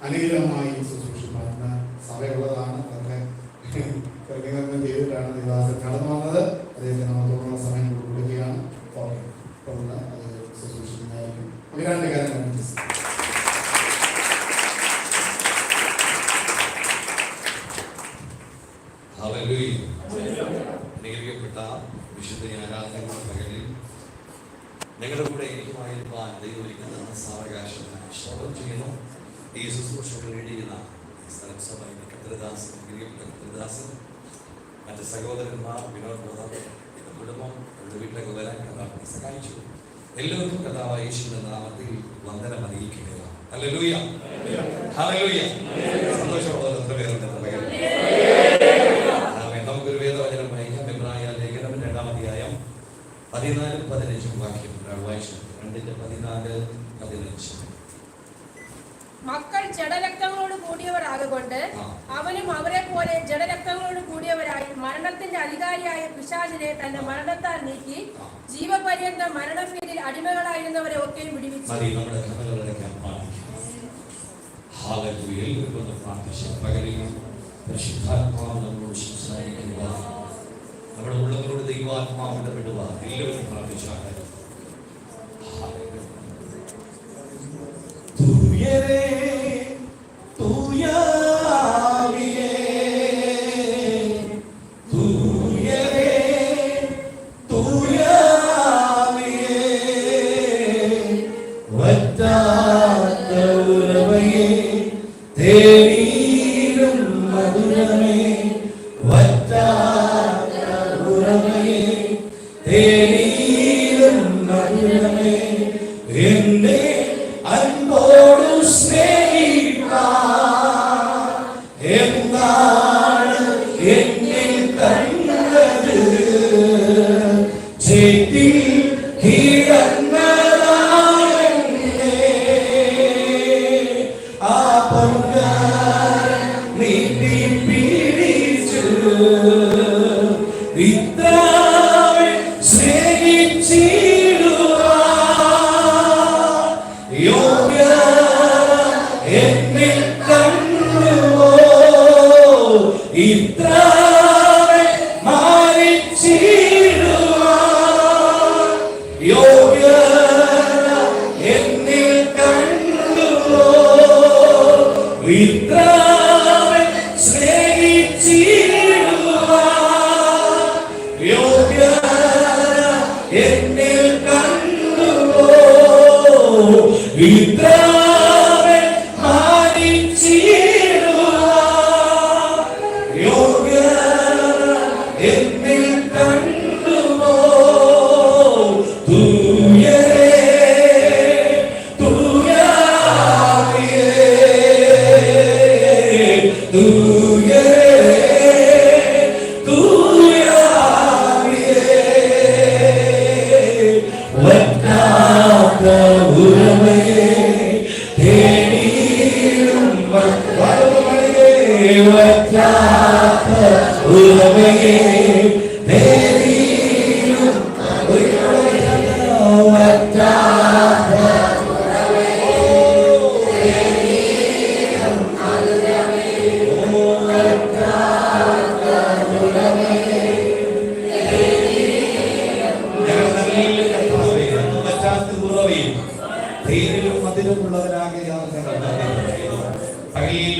അനുഗ്രഹമായി ശുശ്രൂഷിപ്പാണ് സഭയുള്ളതാണ്. അതൊക്കെ ക്രമീകരണം ചെയ്തിട്ടാണ് ദേവദാസൻ കടന്നു വന്നത്. അദ്ദേഹത്തിന് നമുക്കുള്ള സമയം കൊടുക്കുകയാണ്. തുടർന്ന് അത് ശുശ്രൂഷിക്കുന്നതായിരിക്കും. രണ്ട് കാര്യങ്ങൾ അനുഗ്രഹിക്കപ്പെട്ട വിശുദ്ധ ആരാധനകളുടെ പകലിൽ ഞങ്ങളുടെ കൂടെ എനിക്കുമായിരിക്കാൻ ദൈവം സാവകാശത്തിന് സ്വാഗതം ചെയ്യുന്നു. ഈ ശുശ്രൂഷകൾ നേടിയിരുന്ന സ്ഥലസഭയുടെ കർത്തൃദാസൻ, അനുഗ്രഹിക്കപ്പെട്ട കർത്തൃദാസൻ, മറ്റ് സഹോദരന്മാർ, വിനോദ് ബ്രദർ, കുടുംബം, അവരുടെ വീട്ടിലേക്ക് വരാൻ കഥാവിനെ സഹായിച്ചു. എല്ലാവർക്കും കഥാവ് യേശുവിന്റെ നാമത്തിൽ വന്ദനം അറിയിക്കുക. Hallelujah, hallelujah. സന്തോഷമുള്ള എത്ര പേരുണ്ട്? നമുക്കൊരു വേദവചനം വായിക്കാം. എബ്രായ ലേഖനം 2-ാം അധ്യായം 14-15 വാക്യം വായിച്ചു. 2:14-15. മക്കൾ ജഡരക്തങ്ങളോട് കൂടിയവരാകൊണ്ട് അവനും അവരെ പോലെ ജഡരക്തങ്ങളോട് കൂടിയവരായി മരണത്തിന്റെ അധികാരിയായ പിശാചിനെ തന്റെ മരണത്താൽ നീക്കി ജീവപര്യന്തം മരണഭീതിയിൽ അടിമകളായിരുന്നവരെ ഒക്കെ വിടുവിച്ചു. നമ്മുടെ ഉള്ളവരോട് ദൈവാത്മാവ് ഇടപെടുക. എല്ലാവരും പ്രാർത്ഥിച്ചാൽ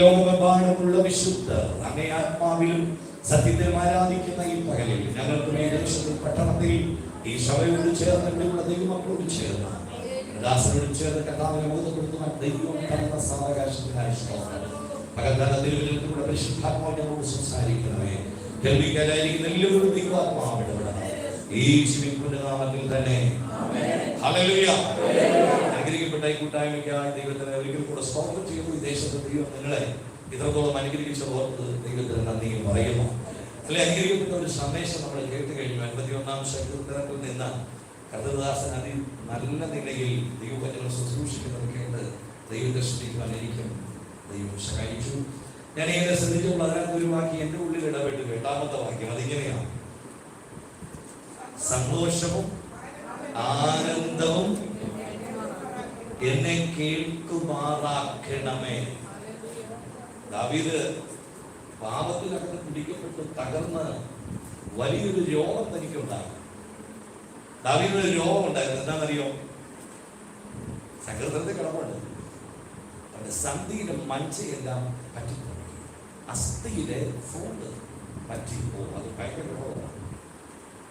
ലോകമെമ്പാടുമുള്ള വിശുദ്ധ അങ്ങേ ആത്മാവിലും സത്യത്തിലും ആരാധിക്കുന്ന ഈ പകലിൽ ഞങ്ങൾക്ക് ദേശത്തിൽ പട്ടണത്തിൽ ഈ സഭയോട് ചേർന്ന് ഇവിടെയുള്ള ദൈവമക്കളോട് ചേർന്ന് ദാസനോട് ചേർന്ന് കർത്താവിനെ ബോധപ്പെടുത്തുന്ന ദൈവം തന്ന സാവകാശത്തിനായി പകൽക്കാലത്തിലൂടെ പരിശുദ്ധാത്മാവിനോട് സംസാരിക്കണമേ. കേൾവിക്കാരായിരിക്കുന്ന എല്ലാവരും ദൈവാത്മാവ് ഇടപെടണം. ഈ ജീവിക്കുന്ന നാമത്തിൽ തന്നെ ഹല്ലേലൂയ. അനുഗ്രഹിക്കപ്പെട്ട ഈ കൂട്ടായ്മയ്ക്കായി ദൈവത്തിന് ഒരിക്കൽ കൂടെ സ്വാഗതം ചെയ്യുന്നു. ഈ ദേശത്തെ ദൈവം നിങ്ങളെ ഇത്രത്തോളം അനുഗ്രഹിച്ച ഓർത്ത് ദൈവത്തിന് നന്ദിയും പറയുന്നു. അല്ലെ, അനുഗ്രഹിക്കപ്പെട്ട ഒരു സന്ദേശം നമ്മൾ കേട്ട് കഴിഞ്ഞു. 51-ാം സങ്കീർത്തനത്തിൽ നിന്ന് കർത്തൃദാസൻ അതി നല്ല നിലയിൽ ദൈവവചനം ശുശ്രൂഷിക്കുന്നത് കേട്ട് ദൈവത്തെ സ്തുതിക്കുവാൻ എനിക്കും ദൈവം സഹായിച്ചു. ഞാൻ ഇങ്ങനെ ശ്രദ്ധിച്ചപ്പോൾ അതിനകത്ത് ഒരു വാക്യം എൻ്റെ ഉള്ളിൽ ഇടപെട്ടു. 8-ാമത്തെ വാക്യം അതിങ്ങനെയാണ്: സന്തോഷവും ആനന്ദവും എന്നെ കേൾക്കുമാറാക്കണമേ. ദാവീദ് പാപത്തിനകത്ത് പിടിക്കപ്പെട്ട് തകർന്ന് വലിയൊരു രോഗം തനിക്കുണ്ടായി. ദാവീദിന് ഒരു രോഗം ഉണ്ടായിരുന്നു. എന്താണെന്നറിയോ? സങ്കീർത്തനത്തിൽ കിടപ്പുണ്ട്. അവന്റെ സന്ധിയിലെ മഞ്ചയെല്ലാം പറ്റിപ്പോയി, അസ്ഥിയിലെ ഫോണ്ട് പറ്റിപ്പോകും. അത് ഭയങ്കര രോഗമാണ്.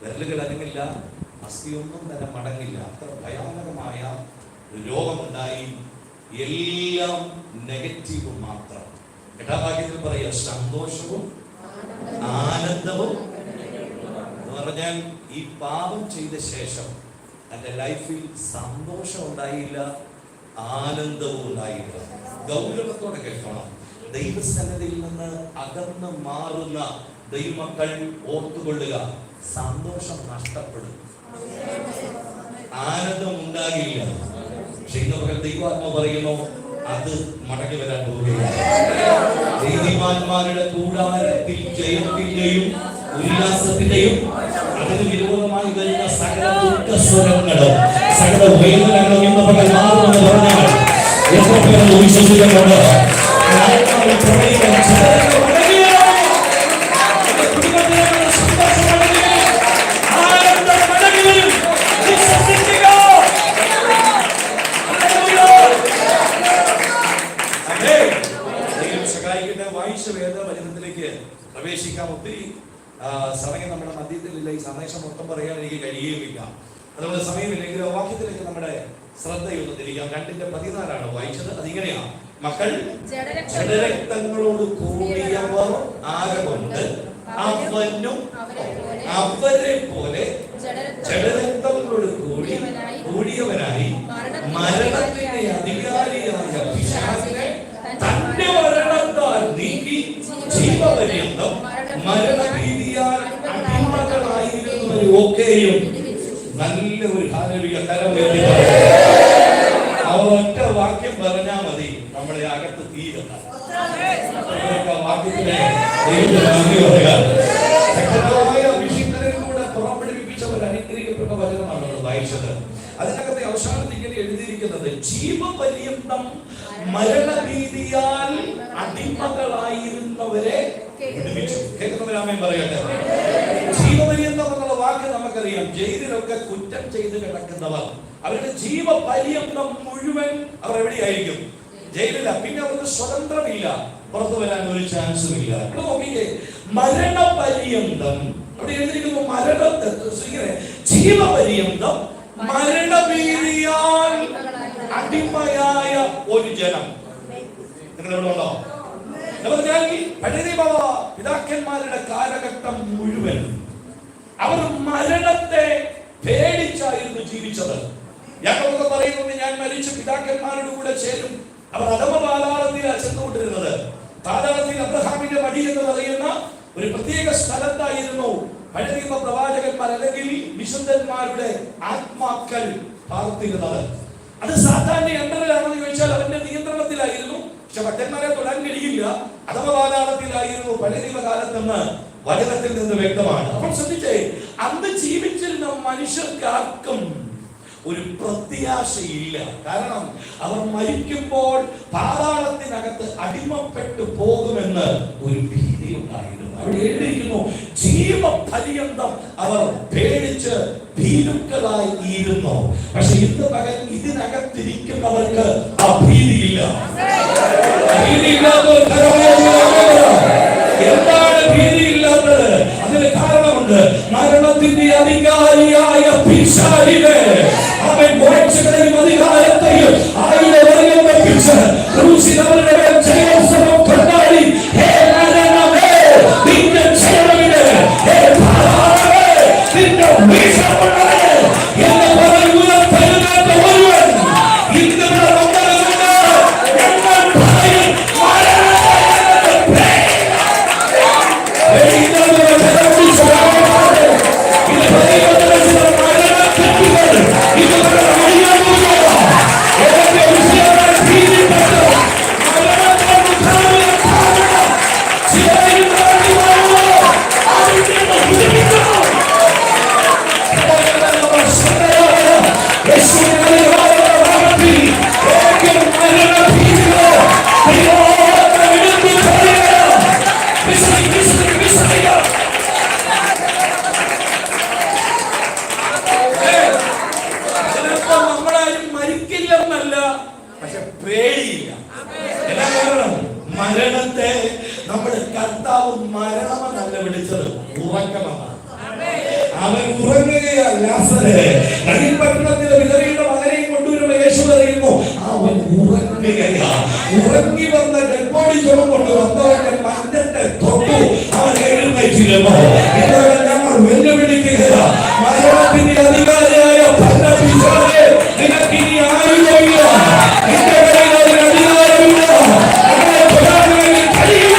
വിരലുകൾ അനങ്ങില്ല, അസ്ഥിയൊന്നും തന്നെ മടങ്ങില്ല. അത്ര ഭയാനകമായ ഒരു രോഗമുണ്ടായി. എല്ലാം നെഗറ്റീവ് മാത്രം. 8-ാം വാക്യത്തിൽ പറയുക, സന്തോഷവും ആനന്ദവും എന്ന് പറഞ്ഞാൽ ഈ പാപം ചെയ്ത ശേഷം തന്റെ ലൈഫിൽ സന്തോഷം ഉണ്ടായില്ല, ആനന്ദവും ഉണ്ടായില്ല. ഗൗരവത്തോടെ കേൾക്കണം. ദൈവസന്നിധിയിൽ നിന്ന് അകന്ന് മാറുന്ന ദൈവമക്കൾ ഓർത്തുകൊള്ളുക, സന്തോഷം നഷ്ടപ്പെടും, ആനന്ദം ഉണ്ടാകില്ല. പക്ഷെ ഇന്ന് ദൈവാത്മ പറയുന്നു, അത് മടങ്ങി വരാൻ പോവുകയാണ്. നീതിമാന്മാരുടെ കൂടാരത്തിൽ ജയത്തിന്റെയും ഉല്ലാസത്തിന്റെയും അതിന് വിരോധമായി വരുന്ന സകല ദുഃഖസ്വരങ്ങളും സകല വേദനകളും ഇന്ന് പകൽ മാറുമെന്ന് പറഞ്ഞാൽ എത്ര പേര് വിശ്വസിക്കുന്നുണ്ട്? വായിച്ച വേദവചനത്തിലേക്ക് പ്രവേശിക്കാം. ഒത്തിരി സമയം നമ്മുടെ മധ്യത്തിലില്ല. ഈ സന്ദേശം മൊത്തം പറയാൻ എനിക്ക് കഴിയുകയില്ല. അതുകൊണ്ട് സമയമില്ലെങ്കിൽ വാക്യത്തിലേക്ക് നമ്മുടെ ശ്രദ്ധയൊന്ന് തിരിക്കാം. 2:14 വായിച്ചത്. അതിങ്ങനെയാ, മക്കൾ ജഡരക്തങ്ങളോട് കൂടിയവർ ആകൊണ്ട് അവനും അവരെ പോലെ ജഡരക്തങ്ങളോട് കൂടിയവനായി മരണത്തിന്റെ അധികാരിയായ പിശാചിനെ തന്റെ മരണത്താൽ നീക്കി ജീവപര്യന്തം മരണഭീതിയാൽ അടിമകളായിരുന്നവരെ ഒക്കെയും നല്ല ഒരു ഹല്ലേലൂയ കരം ഉയർത്തി ഒറ്റ വാക്യം പറഞ്ഞാൽ മതി, നമ്മുടെ അകത്ത് തീരുന്ന വാക്യത്തിനെ വിശുദ്ധരിലൂടെ പുറപ്പെടുവിപ്പിച്ച ഒരു അനുഗ്രഹിക്കപ്പെട്ട വചനമാണ് നമ്മൾ വായിച്ചത്. അതിനകത്തെ അവസാനത്തിൽ ഇങ്ങനെ എഴുതിയിരിക്കുന്നത്, ജീവപര്യന്തം മരണഭീതിയാൽ അടിമകളായിരുന്നവരെ വിടുവിച്ചു. കേൾക്കുന്നവരാമേൻ പറയട്ടെ. ജീവപര്യന്തം എന്നുള്ള വാക്ക് നമുക്കറിയാം. ജയിലിലൊക്കെ കുറ്റം ചെയ്ത് കിടക്കുന്നവർ, അവരുടെ ജീവപര്യന്തം മുഴുവൻ അവർ എവിടെയായിരിക്കും? ജയിലില്ല. പിന്നെ അവർക്ക് സ്വതന്ത്രമില്ല, പുറത്തു വരാൻ ഒരു ചാൻസും ഇല്ല. ഇവിടെ നോക്കിക്കേ, മരണപര്യന്തം അവിടെ എഴുതിയിരിക്കുന്നു. ജീവപര്യന്തം മരണഭീതിയാൽ അടിമയായ ഒരു ജനം. നിങ്ങൾ എവിടെ ഉണ്ടോ? പിതാക്കന്മാരുടെ കാലഘട്ടം മുഴുവൻ അവർ മരണത്തെ പേടിച്ചായിരുന്നു ജീവിച്ചത്. യാക്കോബ് പറയുന്നത്, ഞാൻ മരിച്ച പിതാക്കന്മാരുടെ കൂടെ ചേരും. അവർ അധമ പാതാളത്തിലാണ് ചെന്നുകൊണ്ടിരുന്നത്. പാതാളത്തിൽ അബ്രഹാമിന്റെ വടി എന്ന് പറയുന്ന ഒരു പ്രത്യേക സ്ഥലത്തായിരുന്നു പഴയ നിയമ പ്രവാചകന്മാർ അല്ലെങ്കിൽ വിശുദ്ധന്മാരുടെ ആത്മാക്കൾ പാർത്തിരുന്നത്. അത് സാത്താന്റെ അണ്ടറിലാണെന്ന് ചോദിച്ചാൽ അവന്റെ നിയന്ത്രണത്തിലായിരുന്നു. പക്ഷെ ഭക്തന്മാരെ തൊടാൻ കഴിയില്ല. അധമ പാതാളത്തിലായിരുന്നു പഴയ നിയമകാലത്തെന്ന് വചനത്തിൽ നിന്ന് വ്യക്തമാണ്. അപ്പോൾ ശ്രദ്ധിച്ചേ, അന്ന് ജീവിച്ചിരുന്ന മനുഷ്യർക്കാർക്കും ഒരു പ്രത്യാശയില്ല. കാരണം അവർ മരിക്കുമ്പോൾ പാതാളത്തിനകത്ത് അടിമപ്പെട്ടു പോകുമെന്ന് ഒരു ഭീതി ഉണ്ടായിരുന്നു. അവിടെ എഴുതിയിരിക്കുന്നു, ജീവപര്യന്തം അവർ പേടിച്ച് ഭീരുക്കളായി ഇരുന്നു. പക്ഷെ ഇന്ന് പകൽ ഇതിനകത്തിരിക്കുന്നവർക്ക് ആ ഭീതിയില്ല. എന്താണ് ഭീതിയില്ലാത്തത്? അതിന് കാരണമുണ്ട്. മരണത്തിന്റെ അധികാരിയായ പിശാചിനെ അവൻ മോക്ഷങ്ങളെയും അധികാരത്തെയും ആയുധങ്ങളെയും വെപ്പിച്ച് ക്രൂശിതവരുടെ മേൽ ജയോത്സവം കൊണ്ടാടി. ഹേ മരണമേ, നിന്റെ ക്ഷേമമിന്, ഹേ പാതാളമേ, നിന്റെ വീഴ്ചകൊണ്ടാണ് എന്ന് പറയുന്ന പെരുന്നാറ്റ ഒരുവൻ ഇന്ന് വന്നതുകൊണ്ട് ഞങ്ങൾ പറയും, കർത്താവ് മരണമെന്നല്ല വിളിച്ചത്, ഉറക്കമെന്നാണ്. അവൻ ഉറങ്ങുകയല്ല. പട്ടണത്തിലെ വിധവയുടെ മകനെയും കൊണ്ടുവരുമ്പോൾ യേശു പറയുന്നു അവൻ ഉറങ്ങുകയാ. ഉറങ്ങി വന്ന ഡെഡ്ബോഡി ചുമക്കൊണ്ട് വന്നവന്റെ മഞ്ഞത്തെ തൊട്ടു അവൻ എഴുന്നേറ്റിരുന്നു. ഇതോടെ ഞങ്ങൾ വെല്ലുവിളിക്കുകയാ, മരണത്തിന്റെ അധികാരിയായ പരമപിതാവേ, നിനക്കിനി ആയുധമില്ല, നിന്റെ കയ്യിൽ അതിന് അധികാരമില്ല, നിന്നെ തൊടാൻ വേണ്ടി കഴിയില്ല.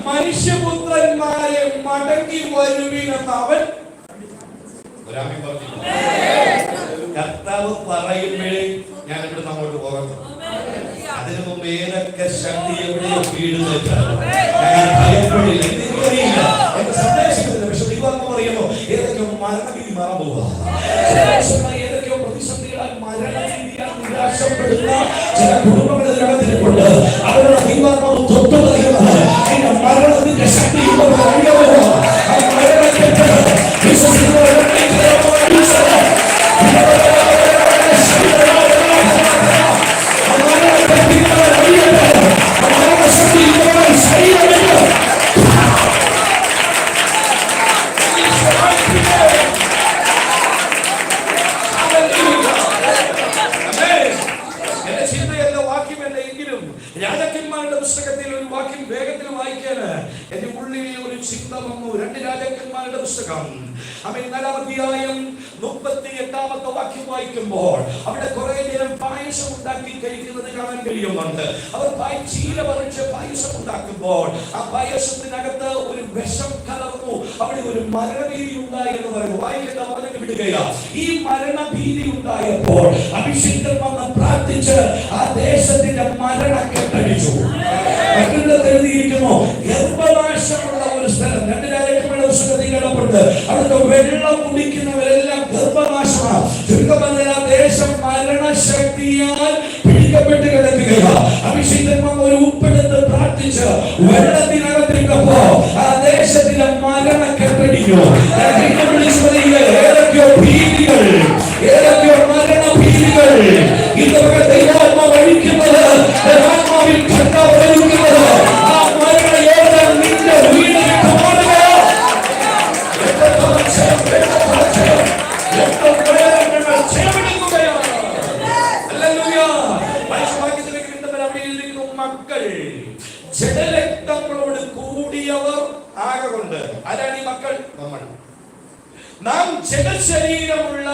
മനുഷ്യപുത്രന്മാരെ മടങ്ങി വരുവിനെന്ന് അവൻ കർത്താവ് പറയുമ്പോഴേ ഞാൻ ഇവിടെ അങ്ങോട്ട് പോകുന്നു. അതിനു മുമ്പ് ഏതൊക്കെ ശക്തി എവിടെയോ വീടുന്നിട്ടാണ് ഞാൻ ഭയപ്പെടില്ല. എനിക്കറിയില്ല, എന്റെ സന്ദേശത്തില്ല. പക്ഷെ ദൈവം പറയുന്നു ഏതൊക്കെയോ മരണഭീതി മാറാൻ പോവുക, ഏതൊക്കെയോ പ്രതിസന്ധികളാൽ മരണഭീതിയാൽ നിരാശപ്പെടുന്ന ചില കുടുംബങ്ങളിലുണ്ട്. അവരുടെ ദൈവാത്മാവ് തൊട്ടു പറയുന്നത് മരണത്തിന്റെ ശക്തി രാജാക്കന്മാരുടെ പുസ്തകത്തിൽ ഒരു വാക്യം വേഗത്തിൽ വായിക്കാൻ എന്റെ ഉള്ളിൽ ഒരു ചിന്ത വന്നു. 2 രാജാക്കന്മാരുടെ പുസ്തകം 4-ാം അധ്യായം 38-ാമത്തെ വാക്യം വായിക്കുമ്പോൾ അവിടെ കുറെ നേരം പായസം ഉണ്ടാക്കി കഴിക്കുന്നത് കാണാൻ കഴിയുന്നുണ്ട്. അവർ ചീല പറിച്ച് പായസം ഉണ്ടാക്കുമ്പോൾ ആ പായസത്തിനകത്ത് ഒരു വിഷം കലർന്നു. അവിടെ ഒരു മരണഭീതി ഉണ്ടായി എന്ന് പറയുന്നു. വായിക്കേണ്ട പറഞ്ഞ് വിടുകയാ. ഈ മരണഭീതി ഉണ്ടായപ്പോൾ അഭിഷേകം വന്ന് പ്രാർത്ഥിച്ച് ആ ദേശത്തിന്റെ മരണക്കെട്ടടിച്ചു. എഴുതിയിരിക്കുന്നു ഗർഭനാശമുള്ള ഒരു സ്ഥലം. 2 രാജാക്കന്മാരുടെ പുസ്തകത്തിൽ കിടപ്പുണ്ട്. അവിടുത്തെ വെള്ളം കുടിക്കുന്നവരെല്ലാം ഗർഭനാശമാണ്. ചുരുക്കമല്ല, ദേശം മരണശക്തിയാൽ പിടിക്കപ്പെട്ട് കിടക്കുകയാണ്. അഭിഷേകം ഒരു ഉപ്പെടുത്ത് പ്രാർത്ഥിച്ച് വെള്ളത്തിനകത്തിട്ടപ്പോ ആ ദേശത്തിലെ മരണക്കെട്ടടിഞ്ഞു. ഏതൊക്കെയോ ഭീതികൾ, ഏതൊക്കെയോ മരണഭീതികൾ ഇതൊക്കെ ദൈവാത്മാവ് അഴിക്കുന്നത്, ദൈവാത്മാവിൽ കർത്താവ് ഒഴുകുന്നത്. ആ മരണയോധൻ നിന്റെ വീടിലേക്ക് മാറുക. മക്കൾ ജഡരക്തങ്ങളോട് കൂടിയവർ ആകൊണ്ട്. ആരാണ് ഈ മക്കൾ? നമ്മൾ. നാം ജഡശരീരമുള്ള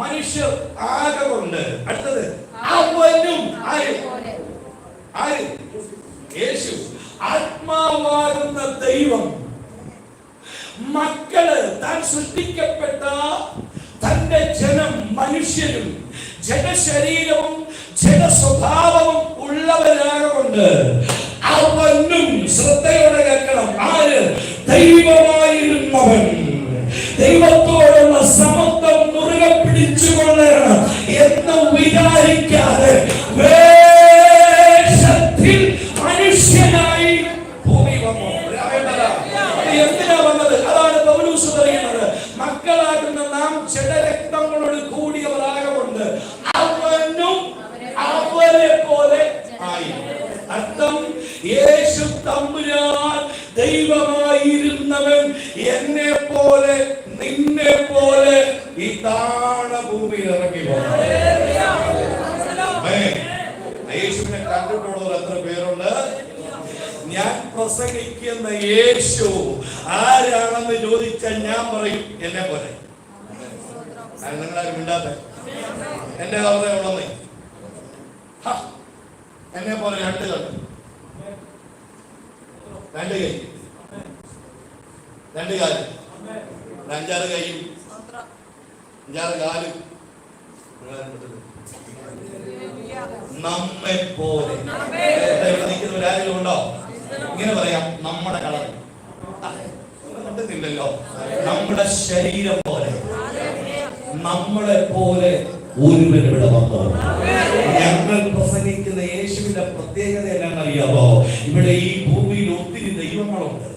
മനുഷ്യർ ആകൊണ്ട്. അടുത്തത് അവനും ആര്? യേശു. ആത്മാവാകുന്ന ദൈവം മക്കള്, താൻ സൃഷ്ടിക്കപ്പെട്ട തന്റെ ജനം മനുഷ്യരും ജഡശരീരവും ജഡസ്വഭാവവും ഉള്ളവരാകൊണ്ട് അവനും, ശ്രദ്ധയോടെ കേൾക്കണം, ആര്? ദൈവമായിരുന്നവൻ ദൈവത്തോടുള്ള സമത്വം മുറുകെ പിടിച്ചുകൊള്ളണം എന്ന് വിചാരിക്കാതെ വേഷത്തിൽ മനുഷ്യനായി ഭൂമി വന്നു. എന്തിനാ വന്നത്? അതാണ് പൗലോസ് പറയുന്നത്. മക്കളാകുന്ന നാം ജഡരക്തങ്ങളോട് കൂടിയവരാകൊണ്ട് അവനും അവരെ പോലെ ആയി. അർത്ഥം, യേശു തമ്പുരാൻ ദൈവമായിരുന്നവൻ എന്നെ പോലെ നിന്നെ പോലെ ഈ താണ ഭൂമിയിൽ ഇറങ്ങി വന്നു. യേശുവിനെ കണ്ടിട്ടുള്ളവർ എത്ര പേരുണ്ട്? ഞാൻ പ്രസംഗിക്കുന്ന യേശു ആരാണെന്ന് ചോദിച്ചാൽ ഞാൻ പറയും എന്നെ പോലെ. നിങ്ങളാരും മിണ്ടാത്ത എന്റെ കർമ്മയുള്ളതേ എന്നെ പോലെ 2 കണ്ണ്, 2 കൈ, 2 കാല്, 5-6 കൈയും 5-6 കാലും, നമ്മെ പോലെ. നിൽക്കുന്നവരാരെങ്കിലും ഉണ്ടോ? ഇങ്ങനെ പറയാം, നമ്മുടെ കളർ കണ്ടുന്നില്ലല്ലോ. നമ്മുടെ ശരീരം പോലെ, നമ്മളെ പോലെ ഒരുവൻ ഇവിടെ വന്നു. ഞങ്ങൾ പ്രസംഗിക്കുന്ന യേശുവിന്റെ പ്രത്യേകത എന്നാണെന്നറിയാമോ? ഇവിടെ ഈ ഭൂമിയിൽ ഒത്തിരി ദൈവങ്ങളുണ്ട്.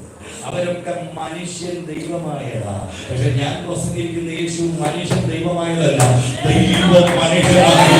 അവരൊക്കെ മനുഷ്യൻ ദൈവമായതാ. പക്ഷെ ഞാൻ പ്രസംഗിക്കുന്ന യേശു മനുഷ്യൻ ദൈവമായതല്ല, ദൈവം മനുഷ്യനായി.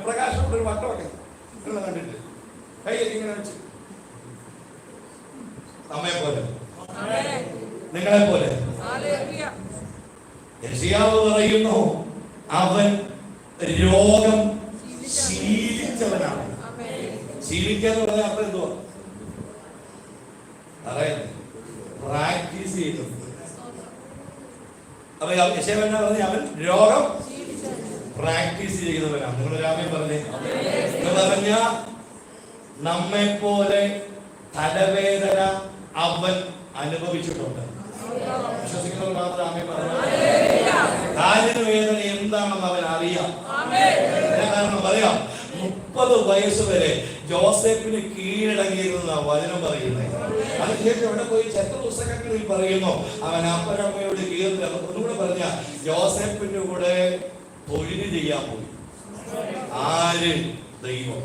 പ്രകാശമുള്ളൊരു വട്ടമൊക്കെ കണ്ടിട്ട് കൈ ഇങ്ങനെ വെച്ച് നമ്മെ പോലെ നിങ്ങളെ പോലെ. യെശയ്യാവ് പറയുന്നു അവൻ രോഗം ശീലിച്ചവനാണ്. ശീലിക്കുക എന്ന് പറഞ്ഞാൽ അർത്ഥം എന്തുവാ? പ്രാക്ടീസ് ചെയ്തു. അപ്പൊ യെശയ്യാവ് എന്നാ പറഞ്ഞ അവൻ രോഗം പ്രാക്ടീസ് ചെയ്യുന്നവനാണ്. നിങ്ങൾ രാമൻ പറഞ്ഞേ പറഞ്ഞ നമ്മെ പോലെ തലവേദന അവൻ അനുഭവിച്ചിട്ടുണ്ട്. വിശ്വസിക്കുന്നവർ മാത്രം ആമേൻ പറഞ്ഞു. കാലിന് വേദന എന്താണെന്ന് അവൻ അറിയാം. കാരണം പറയാം 30 വയസ്സ് വരെ ജോസഫിന് കീഴടങ്ങിയിരുന്ന വചനം പറയുന്നത്. അതിനുശേഷം ഇവിടെ പോയി ചരിത്ര പുസ്തകങ്ങളിൽ പറയുന്നു അവൻ അപ്പനമ്മയോട് കീഴ്ന്ന് ഒന്നുകൂടെ പറഞ്ഞ ജോസഫിന്റെ കൂടെ തൊഴിൽ ചെയ്യാൻ പോയി. ആര്? ദൈവം.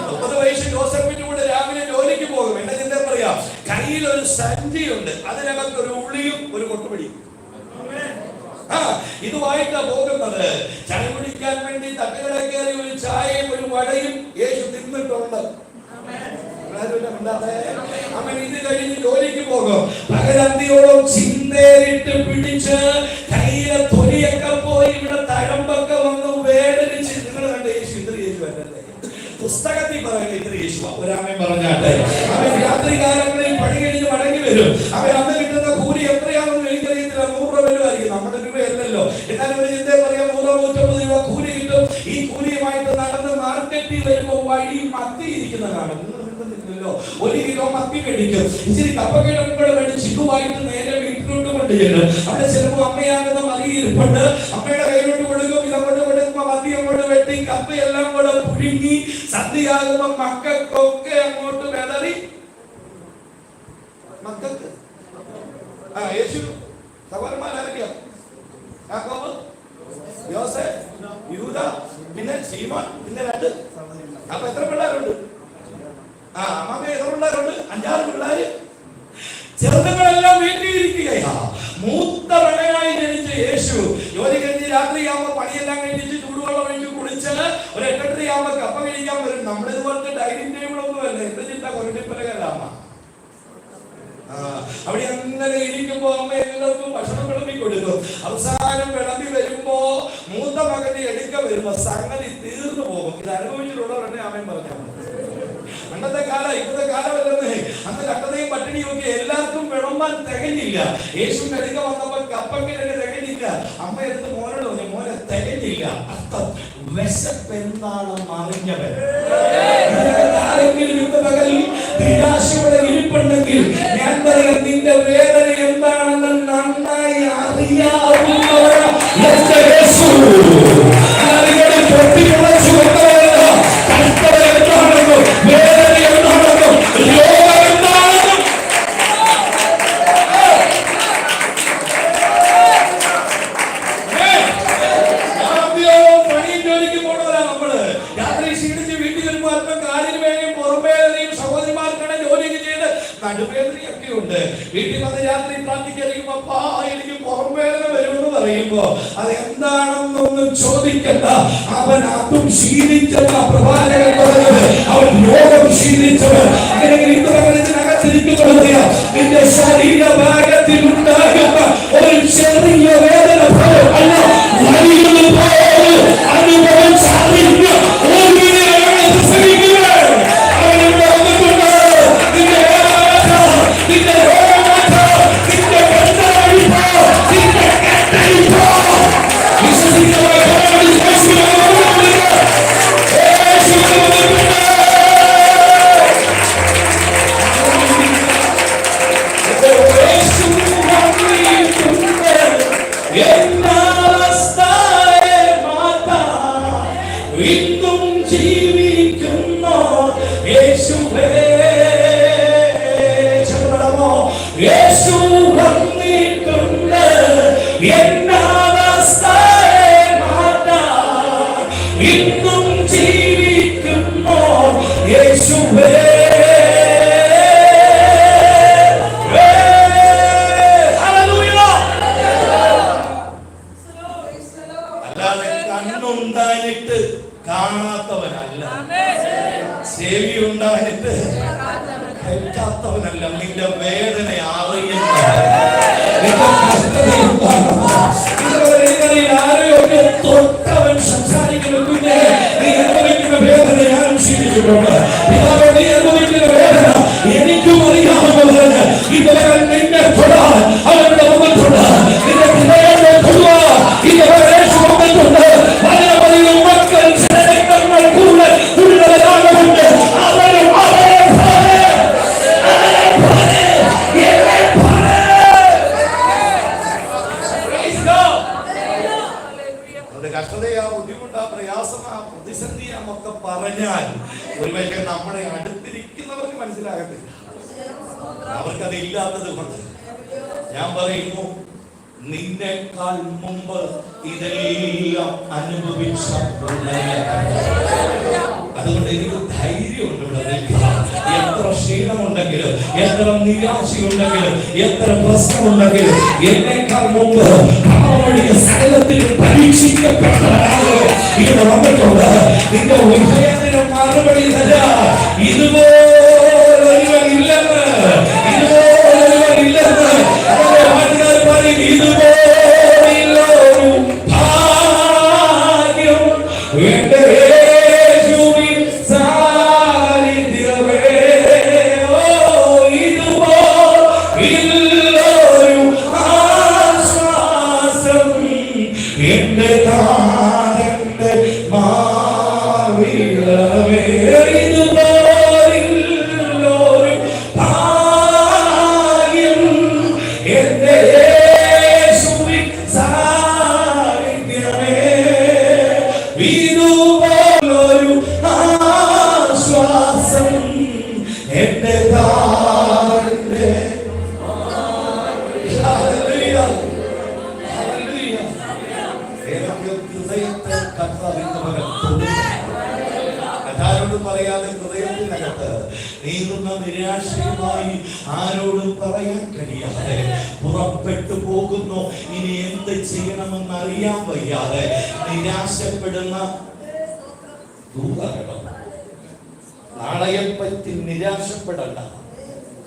30 വയസ്സ് ജോസഫിന്റെ കൂടെ രാവിലെ ജോലിക്ക് പോകും. എന്നെ ചിന്ത പറയാം, കയ്യിൽ ഒരു സഞ്ചിയുണ്ട്, അതിനകത്ത് ഒരു ഉള്ളിയും ഒരു കൊട്ടുപിടിയും. ഇതുമായിട്ടാ പോകുന്നത്. ചായ കുടിക്കാൻ വേണ്ടി തട്ടുകട കയറി ഒരു ചായയും ഒരു വടയും യേശു തിന്നിട്ടുണ്ട്. അവൻ ഇത് കഴിഞ്ഞ് ജോലിക്ക് പോകും. പകലന്തിയോളം ചിന്തേറിട്ട് പിടിച്ച് കയ്യിലെ തൊലിയൊക്കെ പോയി ഇവിടെ തഴമ്പൊക്കെ വന്ന് വേദനിച്ച്. നിങ്ങൾ കണ്ട യേശു ഇത്ര യേശു അല്ലേ? പുസ്തകത്തിൽ പറയുന്ന ഇത്ര യേശു. ഒരാമൻ പറഞ്ഞാട്ടെ. അവൻ രാത്രി കാലങ്ങളിൽ പണി കഴിഞ്ഞ് മടങ്ങി വരും. അവൻ അന്ന് കിട്ടുന്ന കൂലി എത്രയാണെന്ന് എനിക്കറിയത്തില്ല. 100 രൂപ വലുമായിരിക്കും. നമ്മുടെ രൂപയല്ലല്ലോ. എന്നാലും ഒരു ചിന്ത പറയാം, 100-150 രൂപ കൂലി കിട്ടും. ഈ കൂലിയുമായിട്ട് നടന്ന് മാർക്കറ്റിൽ വരുമ്പോൾ വഴി മത്തിയിരിക്കുന്ന കാണും. 1 കിലോ മത്തി മേടിക്കും. ഇച്ചിരി കപ്പക്കിഴങ്ങുകൾ മേടിച്ച് ചിക്കുമായിട്ട് നേരെ വീട്ടിലോട്ട് കൊണ്ടുചെല്ലും. അവിടെ ചിലപ്പോൾ അമ്മയാകുന്ന മതിയിരിപ്പുണ്ട്. അമ്മയുടെ കയ്യിലോട്ട് കൊടുക്കും. ഇതങ്ങോട്ട് കൊടുക്കുമ്പോ മത്തി അങ്ങോട്ട് വെട്ടി കപ്പയെല്ലാം കൂടെ പുഴുങ്ങി സന്ധ്യയാകുമ്പോ മക്കൾക്കൊക്കെ അങ്ങോട്ട് വെതറി. മക്കൾക്ക് യേശു സഹോദരന്മാരറിയാം. യാക്കോബ്, യോസേഫ്, യൂദാ, പിന്നെ ശീമോൻ, പിന്നെ 2. അപ്പൊ എത്ര പിള്ളേരുണ്ട്? അമ്മ എത്ര പിള്ളേരുണ്ട്? 5-6 പിള്ളേര്. ചെറുതുങ്ങളെല്ലാം വീട്ടിലിരിക്കുകയാ. മൂത്ത മകനായി ജനിച്ച യേശു ജോലി കഴിഞ്ഞ് രാത്രിയാകുമ്പോ പണിയെല്ലാം കഴിഞ്ഞിട്ട് ചൂടുവെള്ളം ഒഴിച്ച് കുളിച്ച് ഒരു 8:30 കപ്പ കഴിക്കാൻ വരും. നമ്മളിതുപോലത്തെ ഡൈനിങ് ടേബിൾ ഒന്നുമല്ല. എന്ത് ചിന്ത കൊരട്ടിപ്പലകരാമ. അവിടെ അങ്ങനെ ഇരിക്കുമ്പോ അമ്മ എല്ലാവർക്കും ഭക്ഷണം വിളമ്പി കൊടുക്കും. അവസാനം വിളമ്പി വരുമ്പോ മൂത്ത മകന്റെ എടുക്ക വരുമ്പോ സംഗതി തീർന്നു പോകും. ഇത് അനുഭവിച്ചിട്ടുള്ളവരെന്നെ അമ്മൻ പറഞ്ഞാൽ അന്നത്തെ കാലം ഇപ്പോഴത്തെ കാലമല്ലെന്നേ. അന്ന് കട്ടതയും പട്ടിണിയും ഒക്കെ എല്ലാവർക്കും വിളമ്പാൻ തികഞ്ഞില്ല. യേശുവിന്റെ അടുക്ക വന്നപ്പോ കപ്പക്കിഴങ്ങ് തികഞ്ഞില്ല. അമ്മ എടുത്ത് മോനോട് പറഞ്ഞു, മോനെ തികഞ്ഞില്ല. അർത്ഥം വിശപ്പെന്താണ് അറിഞ്ഞവൻ. ആരെങ്കിലും ഇന്ന് പകലിൽ നിരാശയുടെ ഇരിപ്പുണ്ടെങ്കിൽ ഞാൻ പറയാം, നിന്റെ വേദന എന്താണെന്ന് നന്നായി അറിയാവുന്നവരാ എന്റെ യേശു. പൊട്ടിമുളച്ചു കൊണ്ടവരല്ല. കഷ്ടത എന്താണെന്നും വേദന എന്താണെന്നും രോഗം എന്താണെന്നും പണിയും ജോലിക്ക് പോണവരാ നമ്മള്. രാത്രി ക്ഷീണിച്ച് വീട്ടിൽ വരുമ്പോ അല്പം കാലിന് വേദനയും പുറംവേദനയും സഹോദരിമാർക്കാണ് ജോലിക്ക് ചെയ്ത് നടുവേദനയൊക്കെ ഉണ്ട്. വീട്ടിൽ വന്ന് രാത്രി പ്രാർത്ഥിക്കാതിരിക്കുമ്പോ അപ്പാ എനിക്ക് പുറംവേദന വരുമെന്ന് പറയുമ്പോ അത് എന്താണെന്നൊന്നും ചോദിക്കണ്ട. അവൻ അതും ശീലിച്ചവൻ. പ്രവാചകൻ പറഞ്ഞത് അവൻ രോഗം ശീലിച്ചവൻ. അല്ലെങ്കിൽ ഇതിനകത്തിരിക്കുന്നത് നിന്റെ ശരീരഭാഗത്തിൽ ഉണ്ടാകുന്ന ഒരു ചെറിയ വേദന പോലും അല്ല, വലിയ അനുഭവം സാധിക്കുക. This is the യേശു വന്നിട്ടുണ്ട് എന്നവസ്ഥയെ മാറ്റാൻ. ഇന്നും ജീവിക്കുന്നു യേശുവേ. അല്ലാതെ കണ്ണുണ്ടായിട്ട് കാണാത്തവനല്ല, ചെവി ഉണ്ടായിട്ട് കേൾക്കാത്തവനല്ല. നിന്റെ വേദന അറിയുന്ന ആരെയൊക്കെ തൊട്ടവൻ സംസാരിക്കുന്ന കുഞ്ഞെ, നീ അനുഭവിക്കുന്ന വേദന ഞാനും ശീലിച്ചിട്ടുണ്ട്. നീ അനുഭവിക്കുന്ന വേദന എനിക്കും അറിയാമെന്നവന് ഇവരെ നിന്നെ തൊടാൻ അവരുടെ മുഖത്തുണ്ട്, നിന്റെ ഹൃദയത്തെ തൊടുവാൻ ഇവരെ മുഖത്തുണ്ട്. പലവരെയും മക്കൾ ജനങ്ങൾ കൂടെ ഉള്ളവരാകുന്നുണ്ട്. അവരും കഷ്ടതയാ, ബുദ്ധിമുട്ടാ, പ്രയാസമാ, പ്രതിസന്ധിയാന്നൊക്കെ പറഞ്ഞാൽ ഒരുപക്ഷെ നമ്മുടെ അടുത്തിരിക്കുന്നവർക്ക് മനസ്സിലാകത്തില്ല. അവർക്കത് ഇല്ലാത്തത് കൊണ്ട് ഞാൻ പറയുന്നു, നിന്നേക്കാൾ മുമ്പ് ഇതെല്ലാം അനുഭവിച്ച. അതുകൊണ്ട് എനിക്ക് ധൈര്യമുണ്ട് ഇവിടെ നിൽക്കാൻ. എത്ര ക്ഷീണമുണ്ടെങ്കിലും, എത്ര നിരാശയുണ്ടെങ്കിലും, എത്ര പ്രശ്നമുണ്ടെങ്കിലും, എന്നേക്കാൾ മുമ്പ് സകലത്തിൽ പരീക്ഷിക്കപ്പെട്ടവരാണ് ഇവിടെ വന്നിട്ടുണ്ട്. നിന്റെ വിജയത്തിന് മറുപടി തരാം. ഇതുപോലൊരുവനില്ലെന്ന്, ഇതുപോലൊരുവനില്ലെന്ന് ആൾക്കാർ പറയും. ഇതുപോലുള്ളൊരു ഭാഗ്യം എന്റെ യേശുവിൻ സാന്നിധ്യമേ. ഇതുപോലുള്ളൊരു ആശ്വാസം എന്റെ താരന്റെ മാവിളമേ. ഇതുപോലുള്ളൊരു ഭാഗ്യം എന്റെ യേശുവിൻ സാന്നിധ്യമേ. ഇതുപോലൊരു ആശ്വാസം എന്റെ താരന്റെ. ആരോടും പറയാതെ ഹൃദയത്തിനകത്ത് നീങ്ങുന്ന നിരാശയുമായി ആരോടും പറയാൻ കഴിയാതെ പുറപ്പെട്ടു പോകുന്നു. ഇനി എന്ത് ചെയ്യണമെന്ന് അറിയാൻ വയ്യാതെ നിരാശപ്പെടുന്ന ദൂതകടം. നാളെയെപ്പറ്റി നിരാശപ്പെടണ്ട.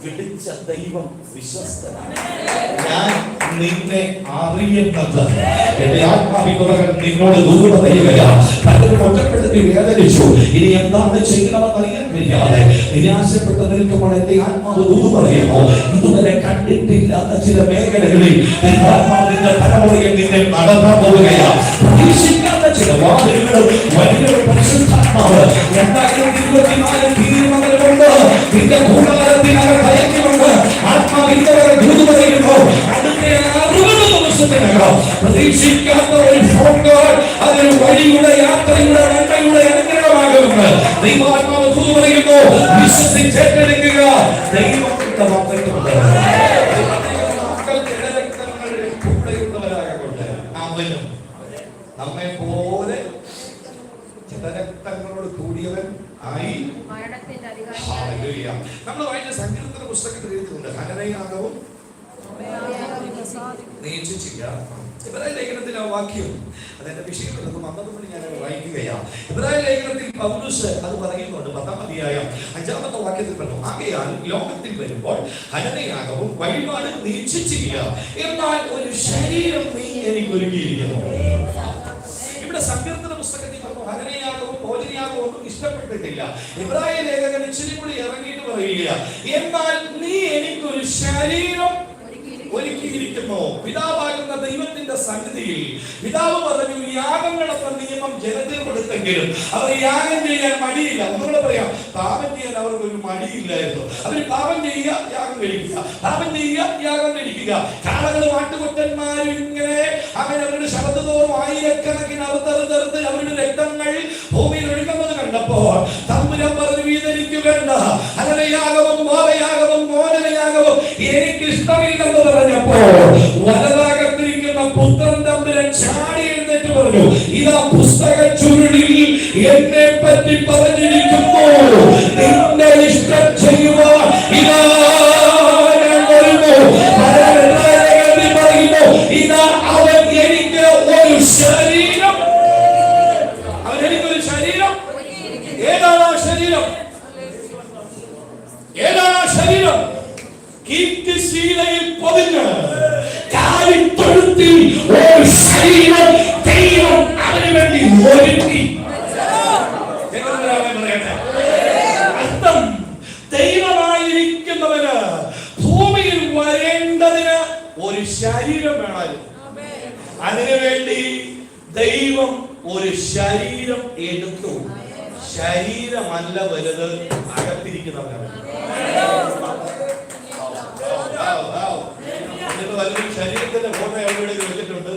പിടിച്ച ദൈവം വിശ്വസ്തനാണ്. ഞാൻ നിന്നെ അറിയുന്നത് എന്റെ ആത്മാവിനുറകൾ നിന്നോട് ദൂത തരികയാണ്. പലരും ഒറ്റപ്പെടുത്തി വേദനിച്ചു. ഇനി എന്താണ് ചെയ്യണമെന്ന് അറിയാൻ കഴിയാതെ നിരാശപ്പെട്ട് നിൽക്കുമ്പോൾ എന്റെ ആത്മാവ് ദൂത് പറയുമോ, ഇതുവരെ കണ്ടിട്ടില്ലാത്ത ചില മേഖലകളിൽ ആത്മാവിന്റെ തലമുറയിൽ നിന്നെ നടന്നു പോവുകയാണ്. പ്രതീക്ഷിക്കാത്ത ചില വാതിലുകളും വലിയ പരിശുദ്ധാത്മാവ് 2024 തീരുമാനങ്ങളുണ്ട്. നിന്റെ കൂടാരത്തിനകം ഭയക്കുന്നുണ്ട്. ആത്മാവിന്റെ ദൂത് പറയുന്നു. അടുത്ത 60 ദിവസത്തിനകം പ്രതീക്ഷിക്കാത്ത ഒരു ഫോൺ കോൾ അതൊരു വഴിയുടെ യാത്രയുടെ നന്മയുടെ അനുഗ്രഹമാകുമെന്ന് ദൈവാത്മാവ് ദൂത് പറയുന്നു. വിശ്വസിച്ചേറ്റെടുക്കുക. ദൈവത്തിന്റെ മക്കൾക്കുണ്ട്. കൂടെയുള്ളവരാകൊണ്ട് അവനും നമ്മെ പോലെ രക്തങ്ങളോട് കൂടിയവൻ ആയി. നമ്മൾ വായിച്ച സങ്കീർത്തന പുസ്തകത്തിൽ എഴുതുന്നുണ്ട്, ഹനനയാഗവും ഇബ്രാഹിം ലേഖനത്തിൽ ആ വാക്യം അതെന്റെ വിഷയത്തിലൊക്കെ വന്നതുകൊണ്ട് ഞാൻ വായിക്കുകയാണ്. ഇബ്രാഹിം ലേഖനത്തിൽ പൗലോസ് അത് പറയുന്നുണ്ട്. 10-ാം അധ്യായം 5-ാമത്തെ വാക്യത്തിൽ പറഞ്ഞു, ആകയാൽ ലോകത്തിൽ വരുമ്പോൾ ഹനനയാഗവും വഴിപാട് നീ ഇച്ഛിച്ചില്ല, എന്നാൽ ഒരു ശരീരം നീ എനിക്ക് ഒരുക്കിയിരിക്കുന്നു. ഇവിടെ സങ്കീർത്തന പുസ്തകത്തിൽ പറഞ്ഞു ഹനനയാഗവും ഭോജനയാഗവും ഒന്നും ഇഷ്ടപ്പെട്ടിട്ടില്ല. ഇബ്രാഹിം ലേഖകൻ ഇച്ചിരി കൂടി ഇറങ്ങിയിട്ട് പറയുക, എന്നാൽ നീ എനിക്കൊരു ശരീരം ഒരുക്കിയിരിക്കുന്നു. പിതാവാകുന്ന ദൈവത്തിന്റെ സന്നിധിയിൽ പിതാവ് പറഞ്ഞു, യാഗങ്ങളെന്ന നിയമം ജനത്തിന് കൊടുത്തെങ്കിലും അവർ യാഗം ചെയ്യാൻ മടിയില്ല. ഒന്നുകൂടെ പറയാം, പാപം ചെയ്യാൻ അവർക്ക് ഒരു മടിയില്ലായിരുന്നു. അവർ പാപം ചെയ്യുക, യാഗം കഴിക്കുക, പാപം ചെയ്യുക, യാഗം കഴിക്കുക. കാളകളും ആട്ടുകൊറ്റന്മാരും ഇങ്ങനെ അവരവരുടെ ശബ്ദ തോറും ആയിരക്കണക്കിന് അറുത്തറുത്തറുത്ത് അവരുടെ രക്തങ്ങൾ ഭൂമിയിൽ ഒഴുകുന്നത് കണ്ടപ്പോൾ തമ്പുരാൻ പറഞ്ഞു, വീതരിക്കുകണ്ട. ഹനനയാഗവും മോഹയാഗവും മോചനയാഗവും ഭാഗവും എനിക്ക് ഇഷ്ടമില്ലെന്ന് പറഞ്ഞപ്പോ വലഭാഗത്തിരിക്കുന്ന പുത്രൻ തമ്പുരാൻ ചാടി എഴുന്നേറ്റ് പറഞ്ഞു, ഇതാ പുസ്തക ചുരുളിൽ എന്നെ പറ്റി പറഞ്ഞിരിക്കുന്നു, നിന്റെ ഇഷ്ടം ചെയ്യുവാൻ ഇതാ ഞാൻ വരുന്നു. പറയുന്നു, ഇതാ അവൻ എനിക്ക് ഒരു ശരീരം, അവൻ എനിക്കൊരു ശരീരം. ഏതാണ് ആ ശരീരം? ഏതാണ് ആ ശരീരം? കീർത്തിശീലയിൽ പൊതിഞ്ഞ് കാലിത്തൊഴുത്തിൽ ഒരു ശരീരം ദൈവം അവന് വേണ്ടി ഒരുക്കി. അർത്ഥം, ദൈവമായിരിക്കുന്നവന് ഭൂമിയിൽ വരേണ്ടതിന് ഒരു ശരീരം വേണമായിരുന്നു. അതിനുവേണ്ടി ദൈവം ഒരു ശരീരം എടുത്തു. ശരീരമല്ല വലുത്, അകത്തിരിക്കുന്നവനാണ്. ശരീരത്തിന്റെ ഫോട്ടോ എവിടെ വെച്ചിട്ടുണ്ട്?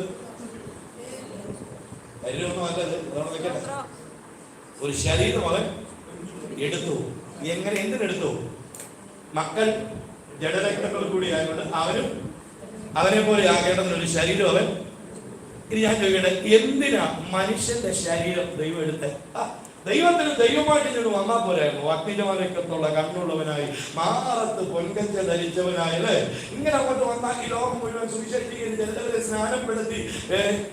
ശരീരമൊന്നും അല്ലത്, ഒരു ശരീരം അവൻ എടുത്തു. എങ്ങനെ, എന്തിനെടുത്തു? മക്കൾ ജഡരക്തങ്ങൾ കൂടി ആയതുകൊണ്ട് അവനും അവനെ പോലെ ആകേണ്ടതിനൊരു ശരീരം അവൻ. ഇനി ഞാൻ ചോദിക്കട്ടെ, എന്തിനാ മനുഷ്യന്റെ ശരീരം ദൈവം എടുത്ത്? ദൈവത്തിന് ദൈവമായിട്ട് ഞാൻ വന്നാൽ പോരായിരുന്നു. അഗ്നിജവാലക്കത്തുള്ള കണ്ണുള്ളവനായി, മാറത്ത് പൊൻകച്ച ധരിച്ചവനായല്ലേ, ഇങ്ങനെ അങ്ങോട്ട് വന്നാൽ ഈ ലോകം മുഴുവൻ സുവിശേഷീകരിച്ച് എല്ലാവരെ സ്നാനപ്പെടുത്തി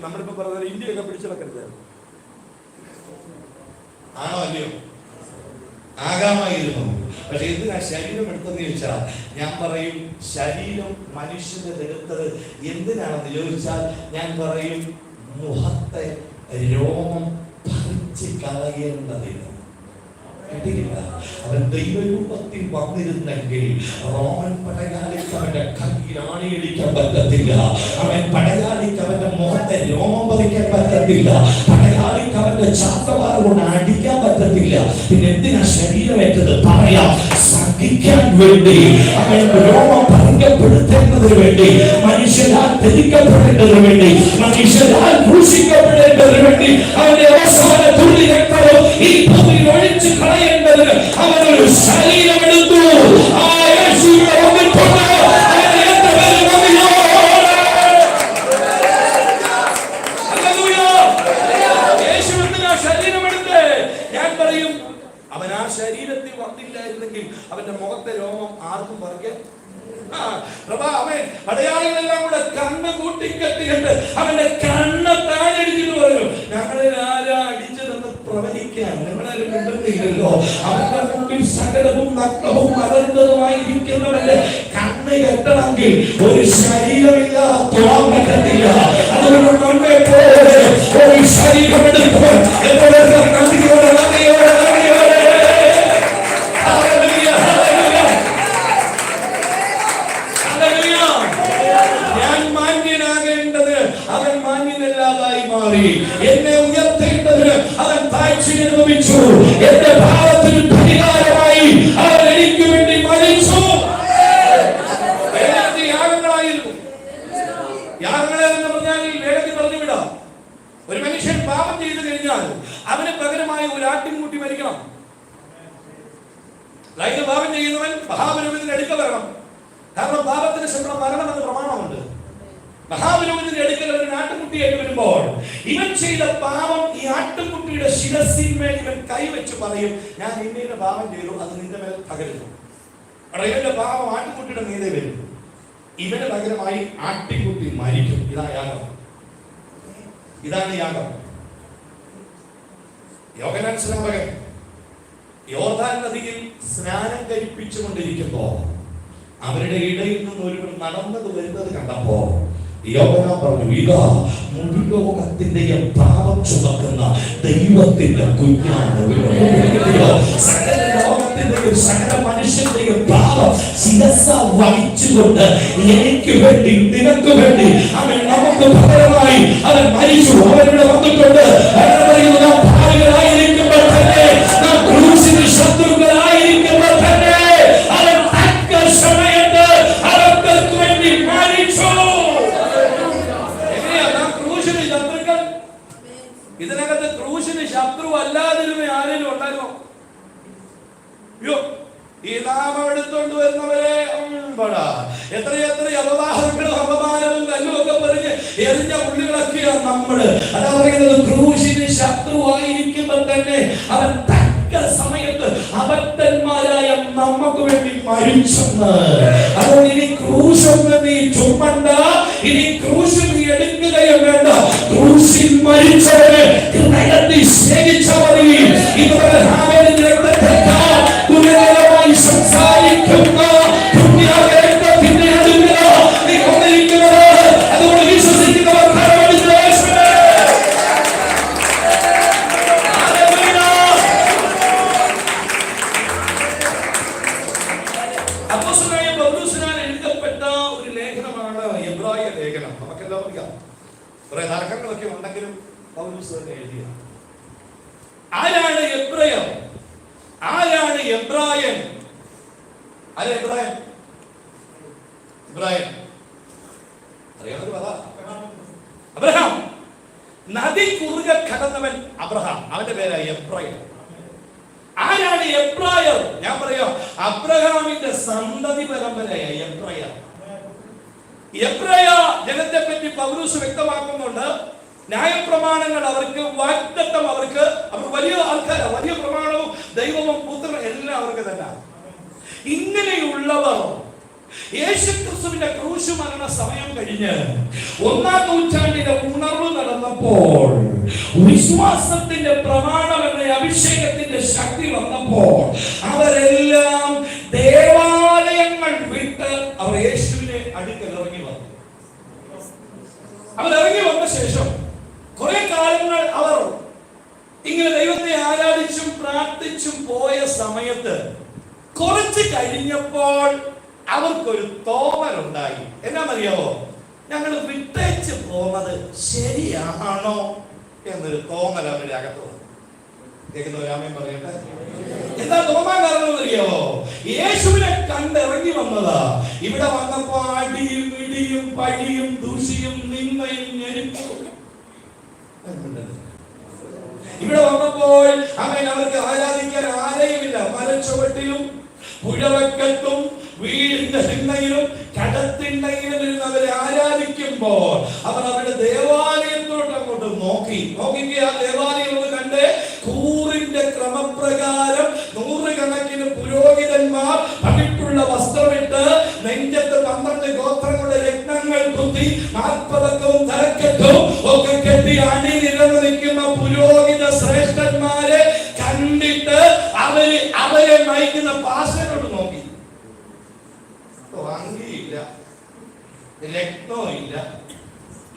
നമ്മളിപ്പോ പറഞ്ഞ ഇന്ത്യയൊക്കെ പിടിച്ചെടുക്കരുത്. ആണോ അല്ലയോ? ആകാമായിരുന്നു. പക്ഷെ എന്തിനാ ശരീരം എടുത്തെന്ന് ചോദിച്ചാൽ ഞാൻ പറയും, ശരീരം മനുഷ്യന്റെ എടുത്തത് എന്തിനാണെന്ന് ചോദിച്ചാൽ ഞാൻ പറയും, മുഖത്തെ രോമം പറിച്ച് കളയേണ്ടതില്ല. അവൻ ദൈവരൂപത്തിൽ വന്നിരുന്നെങ്കിൽ റോമൻ പടയാളിക്ക് അവന്റെ കയ്യിൽ ആണിയടിക്കാൻ പറ്റത്തില്ല. അവൻ പടയാളിക്ക് അവന്റെ മുഖത്തെ രോമം പറിക്കാൻ പറ്റത്തില്ല. പടയാളിക്ക് അവന്റെ ചാത്തവാറ കൊണ്ട് അടിക്കാൻ പറ്റത്തില്ല. പിന്നെ എന്തിനാ ശരീരമേറ്റത്? പറയാം, സഹിക്കാൻ വേണ്ടി, അവൻ രോമം പറിക്കപ്പെടുത്തേണ്ടതിന് വേണ്ടി, മനുഷ്യരാൽ ധരിക്കപ്പെടേണ്ടതിന് വേണ്ടി, മനുഷ്യരാൽ ക്രൂശിക്കപ്പെടേണ്ടതിന് വേണ്ടി അവന്റെ അവസാന തുള്ളി രക്തവും ഈ ഭൂമിയിൽ ഒഴിച്ചു കളയേണ്ടതിന് അവനൊരു ശരീരമെടുത്തു. ആ യേശുവിനെ വന്നിട്ടുണ്ട്. യേശുവിന് ശരീരമെടുത്ത് ഞാൻ പറയും, അവൻ ആ ശരീരത്തിൽ വന്നില്ലായിരുന്നെങ്കിൽ അവന്റെ മുഖത്തെ രോമം ആർക്കും പറിക്കാൻ. അവൻ അടയാളങ്ങളെല്ലാം കൂടെ കണ്ണ് കൂട്ടിക്കെട്ടിയിട്ട് അവന്റെ കണ്ണ് താഴെടിച്ചിട്ട് പറഞ്ഞു, ഞങ്ങളെ ആരാ അടിച്ചതെന്ന് പ്രവചിക്കാൻ ഞങ്ങളാരും കിട്ടുന്നില്ലല്ലോ. അവന്റെ മുമ്പിൽ സകലവും നഗ്നവും മലർന്നതുമായിരിക്കുന്നവന്റെ കണ്ണ് കെട്ടണമെങ്കിൽ ഒരു ശരീരമില്ലാതെ തൊടാൻ പറ്റത്തില്ല. അതുകൊണ്ട് നമ്മെ പോലെ ഒരു ശരീരമെടുക്കുവാൻ അവൻ മാന്യനല്ലാതായി മാറി. എന്നെ ഉയർത്തേണ്ടതിന് അവൻ താഴ്ച അനുഭവിച്ചു. എന്റെ ഭാവത്തിന് പരിഹാരമായി അവൻ എനിക്ക് വേണ്ടി മരിച്ചു. യാഗങ്ങളായിരുന്നു. യാഗങ്ങളെന്ന് പറഞ്ഞാൽ വേഗത്തിൽ പറഞ്ഞുവിടാം. ഒരു മനുഷ്യൻ പാപം ചെയ്തു കഴിഞ്ഞാൽ അവന് പകരമായി ഒരു ആട്ടിൻകുട്ടി മരിക്കണം. അതായത് പാപം ചെയ്യുന്നവൻ മഹാപുരോഹിതന്റെ അടുക്കൽ വരണം. കാരണം പാപത്തിന് ശമ്പളം മരണമെന്ന് പ്രമാണമുണ്ട്. മഹാപുരോഹിതന്റെ അടുക്കൽ ഒരു ആട്ടുകുട്ടിയായിട്ട് വരുമ്പോൾ ഇവൻ ചെയ്ത പാപം ഈ ആട്ടുകുട്ടിയുടെ ശിരസിന്മേൽ ഇവൻ കൈവച്ച് പറയും, ഞാൻ ഇന്നേന്റെ പാപം ചെയ്തു, അത് നിന്റെ മേൽ പകരുന്നു. അവിടെ ഇവന്റെ പാപം ആട്ടുകുട്ടിയുടെ മീതെ വരും. ഇവന് പകരമായി ആട്ടിൻകുട്ടി മരിക്കും. ഇതാണ് യാഗം. ഇതാണ് യാഗം. യോഹന്നാൻ സ്നാപകൻ യോർദാൻ നദിയിൽ സ്നാനം കഴിപ്പിച്ചുകൊണ്ടിരിക്കുമ്പോ അവരുടെ ഇടയിൽ നിന്ന് ഒരുവൻ നടന്നത് വരുന്നത് കണ്ടപ്പോ യോഹന്നാൻ പറഞ്ഞു, ഇതാ മുഴുലോകത്തിന്റെ പാപം ചുമക്കുന്ന ദൈവത്തിന്റെ കുഞ്ഞാണ്. സകല ലോകത്തിന്റെയും സകല മനുഷ്യന്റെയും പാപം ശിരസ വഹിച്ചുകൊണ്ട് എനിക്ക് വേണ്ടി നിനക്ക് വേണ്ടി അവൻ നമുക്ക് പകരമായി അവൻ മരിച്ചു. അവരുടെ വന്നിട്ടുണ്ട്. ഭാര്യകളായിരിക്കുമ്പോൾ തന്നെ നാം ക്രൂശിന് ശത്രുക്കളായിരിക്കുമ്പോൾ തന്നെ അവൻ തക്ക സമയത്ത് അവർക്ക് വേണ്ടി മരിച്ചു. ഇതിനകത്ത് ക്രൂശിന് ശത്രു അല്ലാതിരുന്ന ആരെങ്കിലും ഉണ്ടായിരുന്നോ? ഈ നാമം എടുത്തോണ്ട് വരുന്നവരെ എത്രയെത്ര അപവാദങ്ങളും അപമാനവും കല്ലുമൊക്കെ പറഞ്ഞ് എറിഞ്ഞ പുള്ളികളൊക്കെയാണ് നമ്മള്. അതാ പറയുന്നത്, ക്രൂശിന് ശത്രുവായിരിക്കുമ്പോൾ തന്നെ അവൻ സമയത്ത് അബദ്ധന്മാരായ നമുക്ക് വേണ്ടി മരിച്ചെന്ന്. അതുകൊണ്ട് ഇനി ക്രൂശൊന്ന് നീ ചുമണ്ട, ഇനി ക്രൂശ് നീ എടുക്കുകയും വേണ്ട. ക്രൂശിൽ മരിച്ചവരെ ഹൃദയത്തിൽ സ്നേഹിച്ചവരെ ഇതുവരെ ഗുരുതരമായി സംസാരിക്കുന്ന പുണ്യത്തിന്റെ അടുക്കല നീ കൊണ്ടിരിക്കുന്നത്. അതുകൊണ്ട് വിശ്വസിക്കുന്നവർ എഴുതപ്പെട്ട ഒരു ലേഖനമാണ് എബ്രായ ലേഖനം. നമുക്കെല്ലാം അറിയാം, കുറെ തർക്കങ്ങളൊക്കെ ഉണ്ടെങ്കിലും പൗലോസ് തന്നെ എഴുതിയ. ആരാണ് എബ്രായൻ? ആരാണ് എബ്രായൻ? ആരാ എബ്രായൻ? എബ്രായൻ അറിയാവുന്ന പറ. അബ്രഹാം. നദി കുറുകെ കടന്നവൻ അബ്രഹാം, അവന്റെ പേരായി എബ്രായൻ. ആരാണ് എബ്രായർ? ഞാൻ പറയാം, അബ്രഹാമിന്റെ സന്തതി പരമ്പരയായി എബ്രായർ. എബ്രായ ജനത്തെ പറ്റി പൗലോസ് വ്യക്തമാക്കുന്നുണ്ട്. ന്യായപ്രമാണങ്ങൾ അവർക്ക്, വാഗ്ദത്തം അവർക്ക്, അവർ വലിയ ആൾക്കാരാണ്, വലിയ പ്രമാണവും ദൈവവും പുത്രനും എല്ലാം അവർക്ക് തന്നെ. ഇങ്ങനെയുള്ളവർ യേശുക്രിസ്തുവിന്റെ ക്രൂശ് മരണ സമയം കഴിഞ്ഞ് 1-ാം നൂറ്റാണ്ടിന്റെ ഉണർവ് നടന്നപ്പോൾ, വിശ്വാസത്തിന്റെ പ്രമാണം എന്ന അഭിഷേകത്തിന്റെ ശക്തി വന്നപ്പോൾ, അവരെല്ലാം ദേവാലയങ്ങൾ വിട്ട് അവർ യേശുവിനെ അടുക്കൽ ഇറങ്ങി വന്നു. അവർ ഇറങ്ങി വന്ന ശേഷം കുറെ കാലങ്ങൾ അവർ ഇങ്ങനെ ദൈവത്തെ ആരാധിച്ചും പ്രാർത്ഥിച്ചും പോയ സമയത്ത് കുറച്ച് കഴിഞ്ഞപ്പോൾ അവർക്കൊരു തോന്നലുണ്ടായി. എന്നാന്നറിയാവോ? ഞങ്ങൾ വിട്ടേച്ച് പോകുന്നത് ശരിയാണോ എന്നൊരു തോന്നൽ അവരുടെ അകത്ത് വന്നു. കേൾക്കുന്നവരാമേൻ പറയട്ടെ. എന്താ തോന്നാൻ കാരണം അറിയാവോ? യേശുവിനെ കണ്ടിറങ്ങി വന്നതാ. ഇവിടെ വന്നപ്പോ അടിയും ഇടിയും പഴിയും ദൂഷിയും നിന്നയും ഞെരുക്കും. ഇവിടെ വന്നപ്പോൾ അങ്ങനെ അവർക്ക് ആരാധിക്കാൻ ആരെയുമില്ല. മരച്ചുവട്ടിലും പുഴവക്കത്തും വീടിന്റെ തിണ്ണയിലും കടത്തിണ്ണയിലും ഇരുന്ന് അവരെ ആരാധിക്കുമ്പോൾ അവർ അവരുടെ ദേവാലയത്തോട്ട് അങ്ങോട്ട് നോക്കിക്കുക. ആ ദേവാലയം ഒന്ന് കണ്ട്, കൂറിന്റെ ക്രമപ്രകാരം നൂറുകണക്കിന് പുരോഹിതന്മാർ പകിട്ടുള്ള വസ്ത്രമിട്ട് നെഞ്ചത്ത് 12 ഗോത്രങ്ങളുടെ രത്നങ്ങൾ കുത്തി 40 തലക്കെട്ടും ഒക്കെ കെട്ടി അണിനിരന്ന് നിൽക്കുന്ന പുരോഹിത ശ്രേഷ്ഠന്മാരെ കണ്ടിട്ട് അവരെ നയിക്കുന്ന പാസ്റ്ററോട് നോക്കി. അങ്കിയില്ല, രക്തവും ഇല്ല,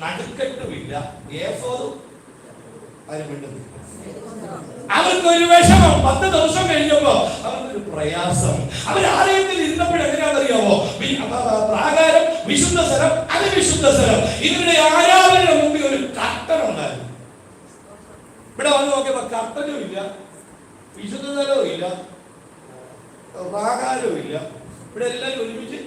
നടുക്കെട്ടുമില്ല, ഏഫോദും ആരും വിട്ടുന്നു. അവർക്കൊരു വിഷമം. 10 ദിവസം കഴിഞ്ഞപ്പോ അവർക്കൊരു പ്രയാസം. അവരാലയത്തിൽ ഇരുന്നപ്പോഴെങ്ങനെയാണെന്നറിയാമോ? പ്രാകാരം, വിശുദ്ധ സ്ഥലം, അതിവിശുദ്ധ സ്ഥലം, ഇവരുടെ ആരാധനയുടെ മുമ്പിൽ ഒരു കർട്ടൻ ഉണ്ടായിരുന്നു. ഇവിടെ വന്ന് നോക്കിയപ്പോ കർട്ടനും ഇല്ല, വിശുദ്ധ സ്ഥലവും ഇല്ല, പ്രാകാരവും ഇല്ല. ഇവിടെ എല്ലാവരും ഒരുമിച്ച്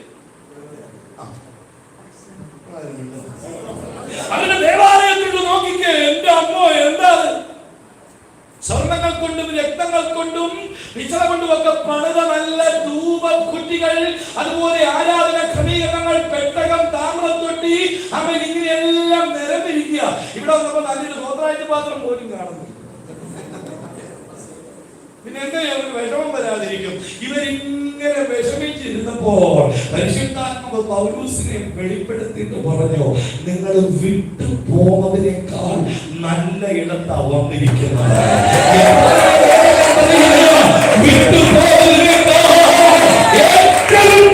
അവരുടെ ദേവാലയത്തോട് നോക്കിക്കേ. എന്റെ അമ്മോ, എന്താ സ്വർണ്ണങ്ങൾ കൊണ്ടും രക്തങ്ങൾ കൊണ്ടും പിച്ചള കൊണ്ടും ഒക്കെ പണിത നല്ല ധൂപക്കുറ്റികൾ, അതുപോലെ ആരാധന ക്രമീകരണങ്ങൾ, പെട്ടകം, താമ്രത്തൊട്ടി, അവൻ ഇങ്ങനെയെല്ലാം നിരന്നിരിക്കുക. ഇവിടെ വന്നപ്പോ നല്ലൊരു സ്വന്തമായിട്ട് പാത്രം പോലും കാണുന്നു. പിന്നെ എങ്ങനെ അവർക്ക് വിഷമം വരാതിരിക്കും? ഇവരിങ്ങനെ വിഷമിച്ചിരുന്നപ്പോൾ പരിശുദ്ധാത്മാവ് പൗലോസിനെ വെളിപ്പെടുത്തിയിട്ട് പറഞ്ഞു, നിങ്ങൾ വിട്ടു പോകുന്നതിനേക്കാൾ നല്ല ഇടത്താ വന്നിരിക്കുന്നത്. വിട്ടു പോകുന്നതിനേക്കാൾ ഏറ്റവും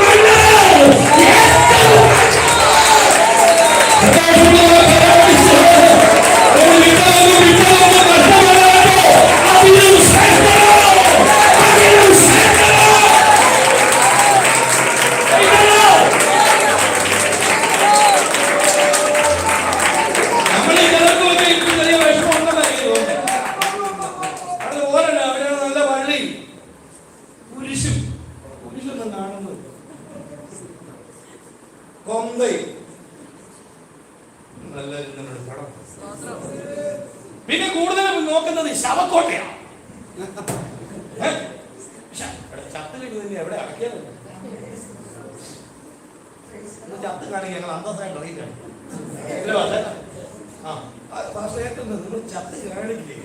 പിന്നെ കൂടുതൽ നോക്കുന്നത് ശവക്കോട്ടയാണ്. ചത്തിലേക്ക് തന്നെ എവിടെ അടക്കിയാലോ. ചത്ത് കാണിക്കുക, ഞങ്ങൾ അന്തസ്സായിട്ട് അറിയിക്കണം. നിങ്ങൾ ചത്ത് കാണിക്കില്ലേ?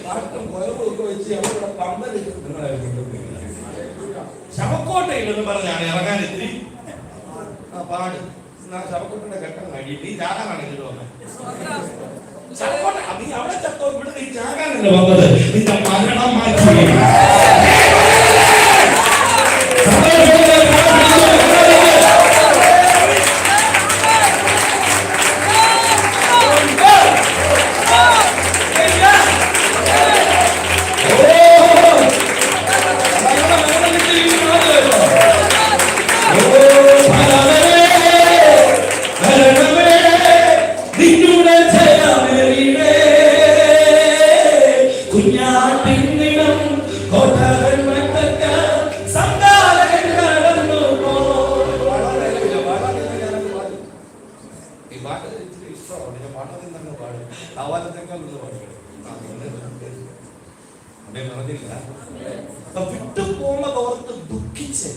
പാട്ടും കുഴപ്പമൊക്കെ വെച്ച് അവരുടെ പമ്പലിട്ട് ശവക്കോട്ടയില്ലെന്ന് പറഞ്ഞാണ് ഇറങ്ങാൻ ഇത്തിരി പാട്. ശവക്കോട്ടയുടെ ഘട്ടം കഴിഞ്ഞിട്ട് ഈ ചാകാനാണെങ്കിൽ വന്നത് ശവക്കോട്ട. നീ അവിടെ ചത്തോ, ഇവിടെ നീ ചാകാനല്ല വന്നത്, നിന്റെ മരണം മാറ്റി. വിട്ടുപോകുന്നതോർത്ത് ദുഃഖിച്ച്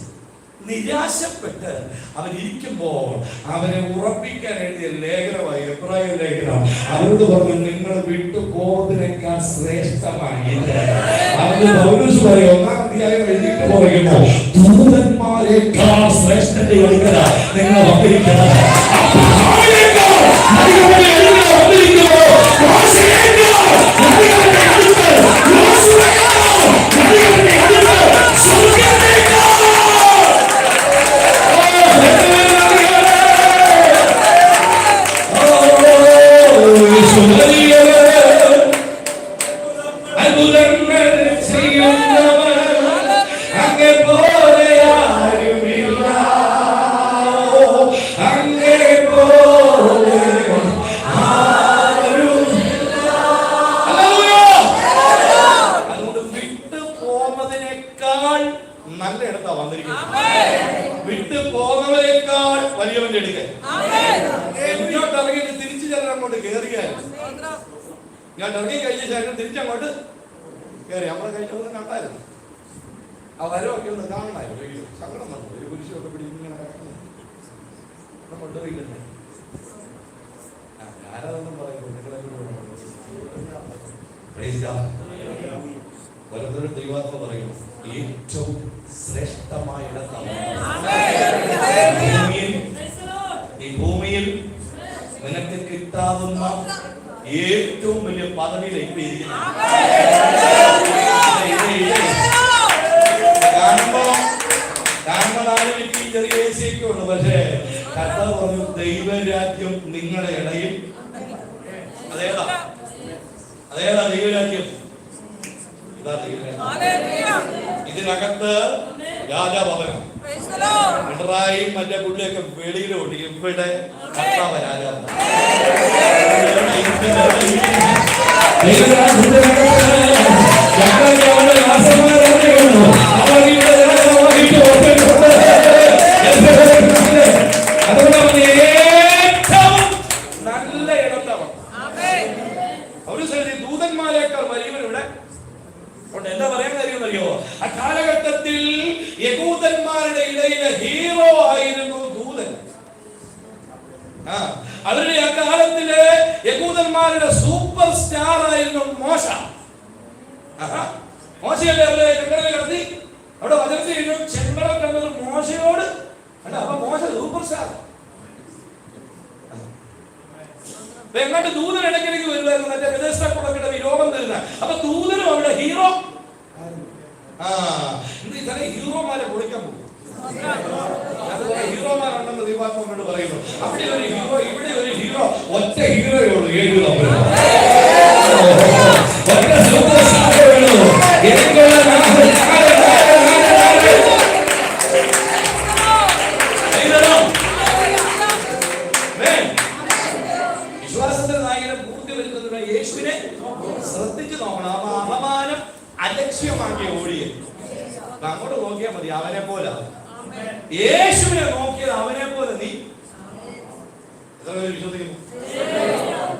നിരാശപ്പെട്ട് അവൻ ഇരിക്കുമ്പോൾ അവനെ ഉറപ്പിക്കാൻ എഴുതിയ ലേഖനമായി എബ്രായ ലേഖനം. അവരോട് പറഞ്ഞു, നിങ്ങൾ വിട്ടുപോകുന്നതിനേക്കാൾ ശ്രേഷ്ഠമായിട്ട് അവന് പൗലോസ് പറയും, 1-ാം അധ്യായം എഴുതിയിട്ട് പറയുന്നു, ദൂതന്മാരെക്കാൾ ശ്രേഷ്ഠത നിങ്ങൾ വന്നിരിക്കണം. നല്ല ഇടത്താ വന്നിരിക്കുന്നത്. വിട്ടു പോകുന്നവരെക്കാൾ വലിയവന്റെ അടുക്കൽ. ഇങ്ങോട്ട് ഇറങ്ങിയിട്ട് തിരിച്ചു ചെല്ലാൻ അങ്ങോട്ട് കയറിയായിരുന്നു. ഞാൻ ഇറങ്ങി കഴിഞ്ഞ ശേഷം തിരിച്ചങ്ങോട്ട് കയറി. നമ്മളെ കഴിഞ്ഞൊന്നും കണ്ടായിരുന്നു. ആ വരവൊക്കെ ഒന്ന് കാണണമായിരുന്നു. സങ്കടം വന്നു. ഒരു കുരിശൊക്കെ പിടിച്ച് ഇങ്ങനെ കിടക്കുന്നു. കൊണ്ടുപോയില്ലേ ഞാനതൊന്നും പറയുന്നു. ഓരോരുത്തരും ദൈവാത്മ പറയുന്നു, ഏറ്റവും ശ്രേഷ്ഠമായ ഇടത്താണ് ഈ ഭൂമിയിൽ നിനക്ക് കിട്ടാവുന്ന ഏറ്റവും വലിയ പദവിയിലേക്ക് ഇരിക്കുന്നു. കാണുമ്പോൾ ആരും എനിക്ക് ചെറിയ ഏസിയൊക്കെ ഉള്ളു. പക്ഷേ കർത്താവ് പറഞ്ഞു, ദൈവരാജ്യം നിങ്ങളുടെ ഇടയിൽ. അതേതാ ദൈവരാജ്യം? ഇതിനകത്ത് രാജാഭവനം, പിണറായി മറ്റേ പുള്ളിയൊക്കെ വെളിയിലോട്ട്, ഇവിടെ കർത്താവ് രാജാവ്. നല്ല ഇടത്താണ്. ഒരു സ്ഥലത്ത് ദൂതന്മാരെക്കാൾ വലിയവരിവിടെ. എന്താ പറയാൻ കഴിയുമെന്നറിയോ? ആ കാലഘട്ടത്തിൽ യഹൂദന്മാരുടെ ഇടയിലെ ഹീറോ ആയിരുന്നു ദൂതൻ. അവരുടെ ആ കാലത്തിലെ യഹൂദന്മാരുടെ സൂപ്പർ സ്റ്റാർ ആയിരുന്നു മോശ. മോശയല്ലേ അവരെ ചെങ്കടലിൽ കടത്തി. അവിടെ വചനത്തിൽ ചെങ്കടൽ കണ്ടത് മോശയോട്. അപ്പൊ മോശ സൂപ്പർ സ്റ്റാർ. എങ്ങോട്ട് ദൂതൻ ഇടയ്ക്കിടയ്ക്ക് വരുമായിരുന്നു. മറ്റേ വിദേശക്കുളക്കിടെ വിരോധം തരുന്ന. അപ്പൊ ദൂതനും അവിടെ ഹീറോ. ഇന്നലെ ഹീറോമാരെ പൊളിക്കാൻ പോകും. ഹീറോമാരുണ്ടെന്ന് ദൈവാത്മാവോട് പറയുന്നു. അവിടെ ഒരു ഹീറോ, ഇവിടെ ഒരു ഹീറോ. ഒറ്റ ഹീറോയേ ഉള്ളൂ. വിശ്വാസത്തിന്റെ നായകനെ പൂർത്തി വരുന്നതിന് യേശുവിനെ ശ്രദ്ധിച്ചു നോക്കണം. അപ്പൊ അപമാനം അലക്ഷ്യമാക്കിയ ഓടിയെ അങ്ങോട്ട് നോക്കിയാൽ മതി. അവനെ പോലെ യേശുവിനെ നോക്കിയത് അവനെ പോലെ നീ എത്ര പേര് വിശ്വസിക്കുന്നു?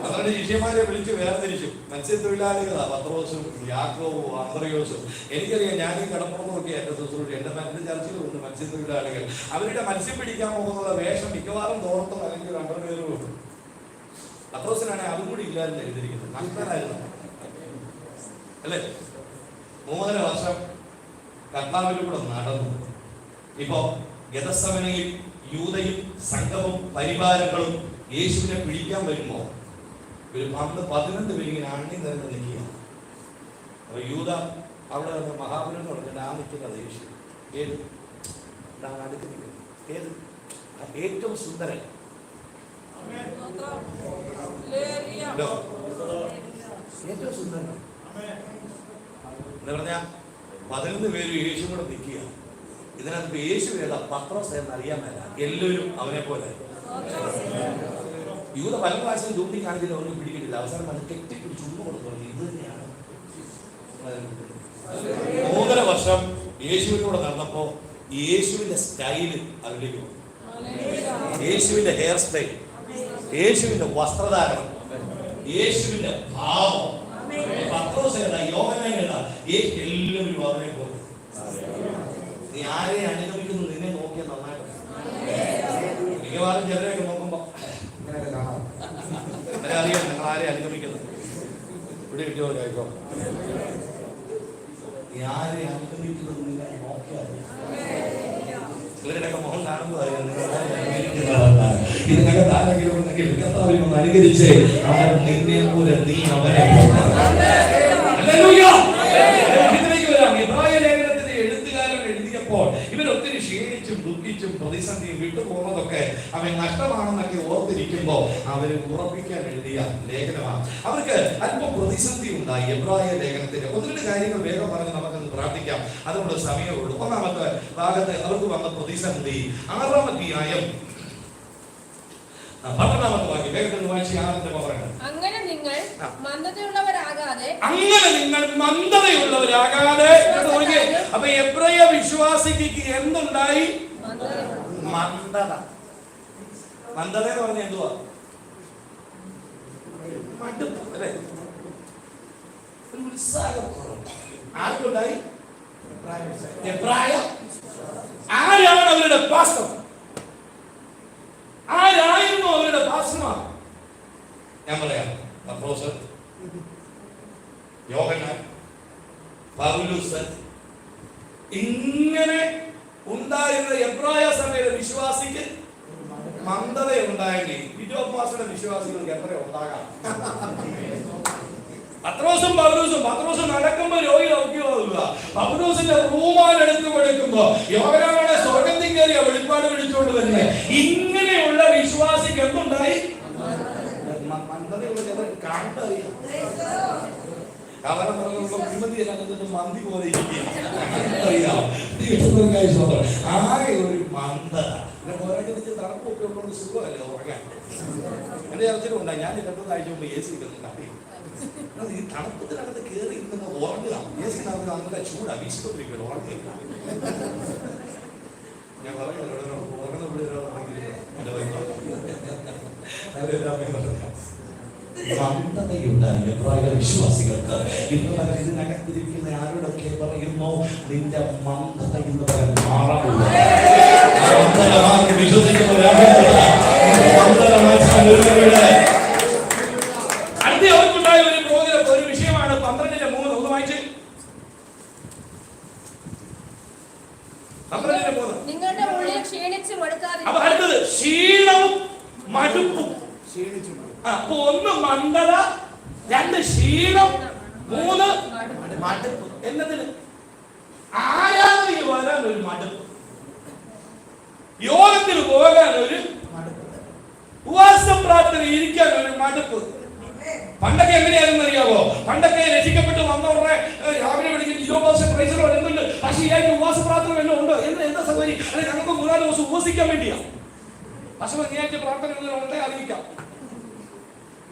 അതുകൊണ്ട് ശിഷ്യന്മാരെ വിളിച്ച് വേർതിരിച്ചു. മനസ്സിലായി? മത്സ്യത്തൊഴിലാളികളാ പത്രോസും യാക്കോബും അന്ത്രയോസും. എനിക്കറിയാം, ഞാൻ ഈ കടപ്പുറത്ത് നോക്കി എന്റെ ശുശ്രൂഷ, എന്റെ ചർച്ചയിലുണ്ട് മത്സ്യത്തൊഴിലാളികൾ. അവരുടെ മത്സ്യം പിടിക്കാൻ പോകുന്നുള്ള വേഷം മിക്കവാറും തോർത്തും അല്ലെങ്കിൽ അണ്ടർവെയറും. പത്രോസിനാണെങ്കിൽ അതും കൂടി ഇല്ലായിരുന്നു എഴുതിയിരിക്കുന്നത്. നഷ്ടനായിരുന്നു അല്ലേ? 3.5 വർഷം കർത്താവിലൂടെ നടന്നു. ഇപ്പോ ഗെത്സമനയിൽ യൂദയും സംഘവും പരിവാരങ്ങളും യേശുവിനെ പിടിക്കാൻ വരുമ്പോ ഒരു 11 പേരിങ്ങനെ അണ്ണി നിറഞ്ഞ് നിൽക്കുക. അപ്പൊ യൂദ അവിടെ മഹാപുരം പറഞ്ഞിട്ട് ആ നിൽക്കുന്നത് യേശു ഏത് അടുത്ത് നിൽക്കുന്നത് ഏത് ഏറ്റവും സുന്ദരൻ ഏറ്റവും സുന്ദരൻ എന്ന് പറഞ്ഞാൽ 11 പേര് യേശു കൂടെ നിൽക്കുക. ഇതിനകത്ത് യേശു ഏതാ പത്രോസ് എന്ന് അറിയാൻ മേല, എല്ലാവരും അവനെ പോലെ. യൂദ പല പ്രാവശ്യം ചൂണ്ടി കാണിച്ചിട്ട് അവർക്ക് പിടിക്കിട്ടില്ല. അവസാനം അത് കെട്ടിപ്പിടിച്ച് ചുണ്ടു കൊടുത്തു. ഇത് തന്നെയാണ് 3.5 വർഷം യേശുവിനൂടെ നടന്നപ്പോ യേശുവിന്റെ സ്റ്റൈല് അതിലേക്ക് വന്നു. യേശുവിന്റെ ഹെയർ സ്റ്റൈൽ, യേശുവിന്റെ വസ്ത്രധാരണം, യേശുവിന്റെ ഭാവം. പത്രോസ് ഏതാ, യോഹന്നാൻ ഏതാ, എല്ലാവരും അവനെ പോലെ. നീ ആരെ അനുഗമിക്കുന്നു നിന്നെ നോക്കിയാൽ നന്നായിട്ട്. മിക്കവാറും ചിലരെയൊക്കെ നോക്കുമ്പോ ഇങ്ങനെയൊക്കെ കാണാം. അറിയാം നിങ്ങൾ ആരെ അനുഗമിക്കുന്നത്. ഇവിടെ ഇരിക്കോ കേൾക്കോ, നീ ആരെ അനുഗമിക്കുന്നത് നിന്നെ നോക്കിയാൽ ഇവരുടെയൊക്കെ മുഖം കാണുമ്പോൾ അറിയാം ഇതിനകത്ത് ആരെങ്കിലും ഉണ്ടെങ്കിൽ കർത്താവിനെ ഒന്ന് അനുകരിച്ച് അവൻ നിന്നെ പോലെ നീ അവനെ ഇവർ ഒത്തിരി ക്ഷീണിച്ചും ദുഃഖിച്ചും പ്രതിസന്ധിയും വിട്ടുപോകുന്നതൊക്കെ അവൻ നഷ്ടമാണെന്നൊക്കെ ഓർത്തിരിക്കുമ്പോ അവര് ഉറപ്പിക്കാൻ എഴുതിയ ലേഖനമാണ്. അവർക്ക് അല്പം പ്രതിസന്ധി ഉണ്ടായി. എബ്രായ ലേഖനത്തിന്റെ 1-2 കാര്യങ്ങൾ വേഗം പറഞ്ഞ് നമുക്കൊന്ന് പ്രാർത്ഥിക്കാം, അതുകൊണ്ട് സമയമുള്ളൂ. 1-ാമത്തെ ഭാഗത്ത് അവർക്ക് വന്ന പ്രതിസന്ധി 6-ാം അധ്യായം 12-ാമത്തെ വാക്യം വേഗത്തിൽ വായിച്ച് 6-ന്റെ പറയുന്നത്. അങ്ങനെ നിങ്ങൾ മന്ദതയുള്ളവരാകാതെ അപ്പൊ എബ്രായ വിശ്വാസിക്ക് എന്തുണ്ടായി? മന്ദത. മന്ദത എന്ന് പറഞ്ഞാൽ എന്തുവാ? മടുപ്പ് അല്ലേ? ഒരു ഉത്സാഹം ആർക്കുണ്ടായി? എബ്രായ. ആരാണ് അവരുടെ പാസ്റ്റർ? ആരായിരുന്നു അവരുടെ പാസ്റ്റർമാർ? ഞാൻ പറയാം, പത്രോസ്, യോഹന്നാൻ, പൗലോസ്, ഇങ്ങനെ ഉണ്ടായിരുന്ന എബ്രായ സഭയിലെ വിശ്വാസിക്ക് മന്ദത ഉണ്ടായെങ്കിൽ വിജോപാസയുടെ വിശ്വാസികൾക്ക് എത്ര ഉണ്ടാകാം? പത്രോസും പത്രോസും നടക്കുമ്പോ രോഗി നോക്കിയോല്ല, പൗലോസിന്റെ റൂമാലെടുത്ത് കൊടുക്കുമ്പോ യോഹന്നാനെ സ്വർഗ്ഗത്തിൽ കയറിയ വെളിപ്പാട് വിളിച്ചുകൊണ്ട് തന്നെ ഇങ്ങനെയുള്ള വിശ്വാസിക്ക് എന്തുണ്ടായി? മന്ദതയുള്ള ചിലർ കണ്ടറിയാം. മന്തി പോലെ ആകെ ഒരു മന്ദത. തണുപ്പൊക്കെ ഉള്ളത് സുഖമല്ലേ ഉറങ്ങാൻ. എന്റെ ചർച്ചയിലുണ്ടായി, ഞാൻ 2 ആഴ്ച മുമ്പ് AC കിട്ടുന്നുണ്ട്. ഈ തണുപ്പത്തിനകത്ത് കയറി ഇരുന്ന് ഉറങ്ങുക. AC നല്ല ചൂടാ, വീശിക്കൊണ്ടിരിക്കണം, ഉറങ്ങില്ല. ഞാൻ പറയുന്നത് ഉറങ്ങുന്ന മന്ദതയുണ്ടായി എബ്രായ വിശ്വാസികൾക്ക്. ഇന്ന് ഇതിനകത്തിരിക്കുന്ന ആരോടൊക്കെ പറയുന്നു, നിന്റെ മന്ദത എന്ന് പറയാൻ മാറാറില്ല. അടുത്തവർക്കുണ്ടായ ഒരു വിഷയമാണ് 12:3. ഒന്ന് വായിച്ച്. 12:3. നിങ്ങളുടെ ഉള്ളിൽ ക്ഷീണിച്ചു മടുക്കാതെ. അപ്പൊ അടുത്തത് ക്ഷീണവും മടുപ്പും. അപ്പൊ 1 മന്ദത, 2 ക്ഷീണം, 3 മടുപ്പ്. എന്നതിന് ആരാധനയ്ക്ക് വരാൻ ഒരു മടുപ്പ്, യോഗത്തിന് പോകാൻ ഒരു മടുപ്പ്, ഉപവാസ പ്രാർത്ഥന ഇരിക്കാൻ ഒരു മടുപ്പ്. പണ്ടൊക്കെ എങ്ങനെയാണെന്ന് അറിയാവോ? പണ്ടൊക്കെ രക്ഷിക്കപ്പെട്ട് വന്നവരുടെ രാവിലെ വിളിക്കുന്ന യോഗോപവാസ പ്രൈസറോ എന്തുണ്ട്, പക്ഷേ ഇയാൾക്ക് ഉപവാസ പ്രാർത്ഥന വല്ലതും ഉണ്ടോ എന്ന് എന്താ സൗകര്യം? അല്ലെ ഞങ്ങൾക്ക് 3-4 ദിവസം ഉപവസിക്കാൻ വേണ്ടിയാ. പക്ഷെ ഞായറാഴ്ച പ്രാർത്ഥന ഉണ്ടേ അറിയിക്കാം.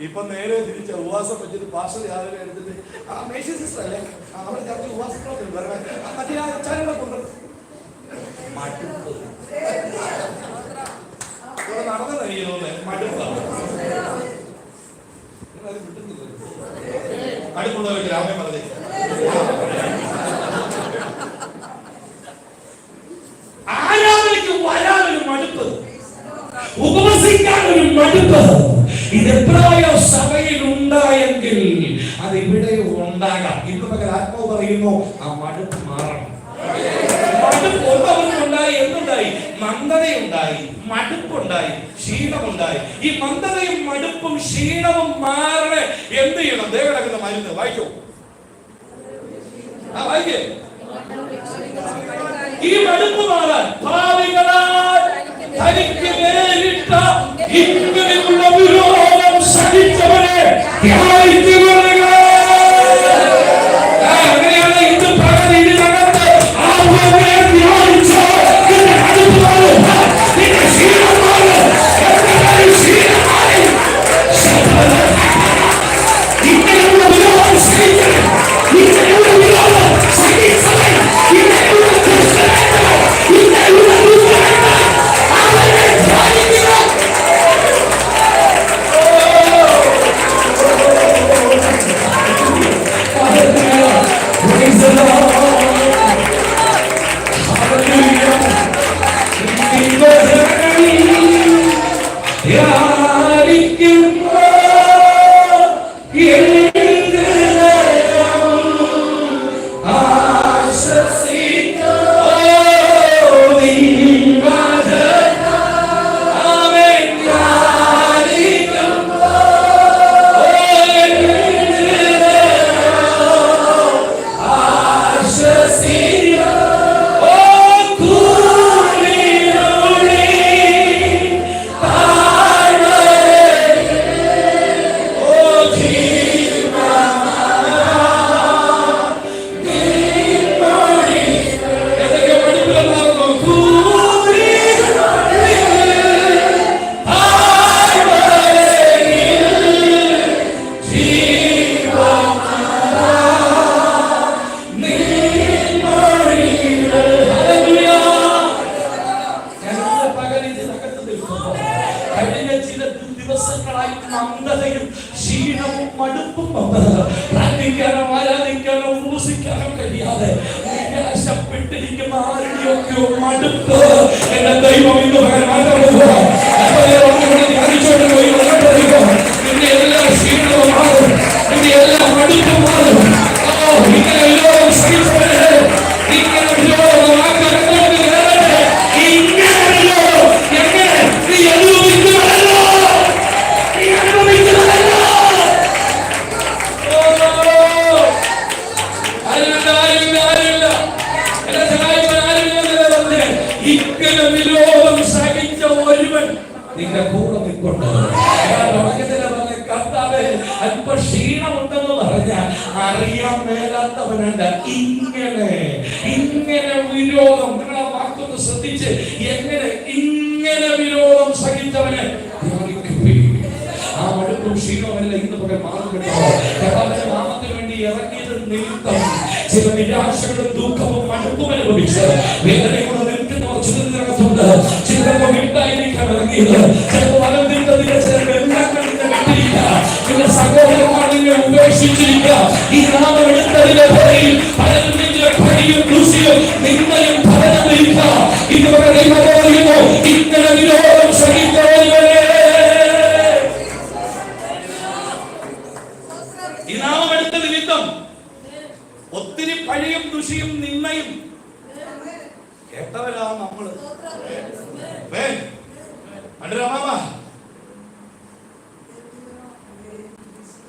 ഇപ്പൊ നേരെ തിരിച്ച ഉപവാസം വെച്ചിട്ട് പാസ്റ്റർ രാവിലെ എടുത്തിട്ട് മേശി സിസ്റ്റർ അല്ലേ അവിടെ ചർച്ച ഉപവാസ പ്രാർത്ഥന മറ്റേ ആ ചാനലുകളെ കൊണ്ട് മടുപ്പ് നടന്നു കഴിയുന്നത് മടുപ്പാണ്. സന്തോഷമുള്ളവർക്ക് രാമൻ പറഞ്ഞേ. ആരാധനയ്ക്ക് വരാനൊരു മടുപ്പ്, ഉപവസിക്കാൻ ഒരു മടുപ്പ്, ഇത് എപ്പോഴോ സഭയിൽ ഉണ്ടായെങ്കിൽ അത് ഇവിടെ ഉണ്ടാകാം. ഇന്ന് പകരം ആത്മാവ് പറയുന്നു ആ മടുപ്പ് മാറണം. മടുപ്പ് ഒന്നവർക്കുണ്ടായി, എന്തുണ്ടായി? മന്ദതയുണ്ടായി, മടുപ്പുണ്ടായി, ക്ഷീണമുണ്ടായി. ഈ മന്ദതയും മടുപ്പും ക്ഷീണവും മാറണേ എന്ത് ചെയ്യണം? ദേ കിടക്കുന്ന മരുന്ന് വായിക്കോ, വായിക്കേ. ഈ മടുപ്പ് മാറാൻ പാപികളാൽ തനിക്ക് നേരിട്ട ഇങ്ങനെയുള്ള വിരോധം സഹിച്ചവനെ ധ്യാനിച്ചുകൊള്ളുക. അങ്ങനെയാണ് ഇന്ന് പകൽ ഇതിനകത്ത് ആത്മാവിനെ ധ്യാനിച്ചോ നിന്റെ മടുപ്പ് മാറും, നിന്റെ ക്ഷീണം മാറും, ക്ഷീണമായി ഇങ്ങനെയുള്ള വിരോധം സഹിച്ചവൻ, ഇങ്ങനെയുള്ള വിരോധം സഹിച്ചവൻ, ഇങ്ങനെയുള്ള നിന്റെ കൂടെ നിൽക്കൊണ്ട് കർത്താവേ അല്പ ക്ഷീണമുണ്ടെന്ന് പറഞ്ഞാൽ അറിയാൻ മേലാത്തവനുണ്ട്. ഇങ്ങനെ വിരോധം, നിങ്ങളെ വാക്കൊന്ന് ശ്രദ്ധിച്ച്, എങ്ങനെ ഇങ്ങനെ വിരോധം സഹിച്ചവന് ആ മടുപ്പും ക്ഷീണമല്ല ഇന്ന് പകൽ മാറുകട്ടോ. കർത്താവിന്റെ നാമത്തിന് വേണ്ടി ഇറങ്ങിയത് നിമിത്തം ചില നിരാശകളും ദുഃഖവും മടുപ്പും അനുഭവിച്ച് വേദനയോടെ നിൽക്കുന്നവർ ചിലതിനകത്തുണ്ട്. ചിലപ്പോൾ വീട്ടായിരിക്കാൻ ഇറങ്ങിയത്, ചിലപ്പോൾ വലതിന്റെ ചില സഹോദരന്മാർ നിന്നെ ഉപേക്ഷിച്ചിരിക്കുക. ഈ നാമം എടുത്തതിന്റെ പേരിൽ പലരും നിന്റെ പണിയും ദൂഷ്യവും നിന്നയും ഫലമില്ല. ഇതുവരെ ദൈവം പറയുന്നു ഇങ്ങനെ വിരോധം സഹിക്കുന്നവരെ ഈ നാമം എടുത്ത നിമിത്തം ഒത്തിരി പഴിയും ദുഷിയും നിന്നയും കേട്ടവരാ നമ്മള്.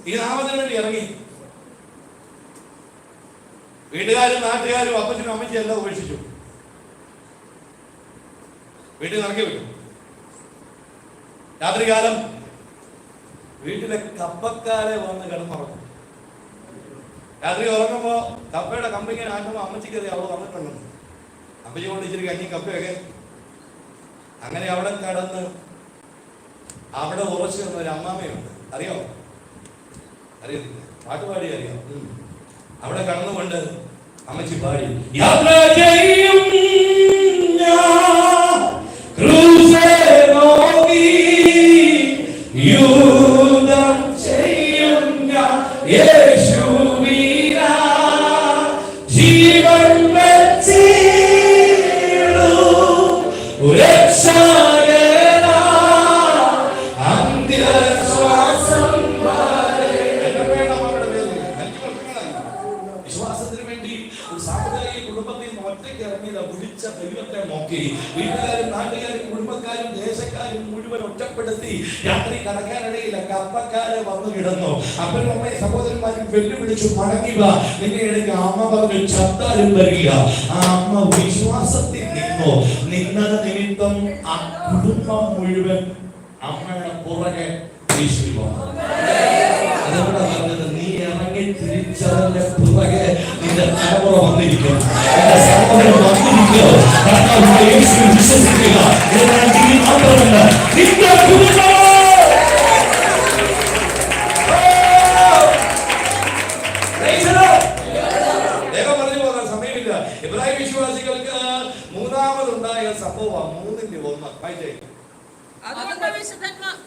ഈ നാമത്തിന് വേണ്ടി ഇറങ്ങി വീട്ടുകാരും നാട്ടുകാരും അപ്പച്ചനും അമ്മച്ചും എല്ലാം ഉപേക്ഷിച്ചു, വീട്ടിൽ ഇറക്കി വിട്ടു. രാത്രികാലം വീട്ടിലെ കപ്പക്കാരെ വന്ന് കിടന്നുറങ്ങും. രാത്രി ഉറങ്ങുമ്പോ കപ്പയുടെ കമ്പിങ്ങനെ ആക്കുമ്പോ അമ്മച്ചിക്കറി അവൾ വന്നിട്ടുണ്ടെന്ന് അമ്മച്ചി കൊണ്ട് ഇച്ചിരി കഞ്ഞി കപ്പയൊക്കെ. അങ്ങനെ അവിടെ കടന്ന് അവിടെ ഉറച്ചു വന്ന ഒരു അമ്മാമ്മയുണ്ട്, അറിയോ? അറിയത്തില്ല, പാട്ടുപാടി അറിയാം. അവിടെ കടന്നുകൊണ്ട് അമ്മച്ചി പാടി, യാത്ര ചെയ്യും യൂദം ചെയ്യും യേശുവി മുഴുവൻ ഒറ്റപ്പെടുത്തി. രാത്രി കടക്കാനിടയില്ല, കപ്പക്കാരെ വന്നു കിടന്നു. അപ്പനും അമ്മയും സഹോദരന്മാരും വെല്ലുവിളിച്ചു, മടങ്ങി വാ. നിന്റെ ഇടയ്ക്ക് അമ്മ പറഞ്ഞു, ചത്താലും വരില്ല. ആ അമ്മ വിശ്വാസത്തിൽ നിന്നു. നിന്നത് നിമിത്തം ആ കുടുംബം മുഴുവൻ അമ്മയുടെ പുറകെ യേശുവിൽ വന്നു. അതുകൊണ്ടാ പറഞ്ഞത്, നീ ഇറങ്ങി തിരിച്ചതിന്റെ പുറകെ നിന്റെ തലമുറ വന്നിരിക്കും, നിന്റെ സഹോദരൻ വന്നിരിക്കും. യേശുവിൽ വിശ്വസിക്കുക. മാത്രമല്ല, നിന്റെ കുടുംബം സമയമില്ല. ഇബ്രാഹിം വിശ്വാസികൾക്ക് മൂന്നാമതുണ്ടായ സംഭവം 3:1. അതുകൊണ്ട്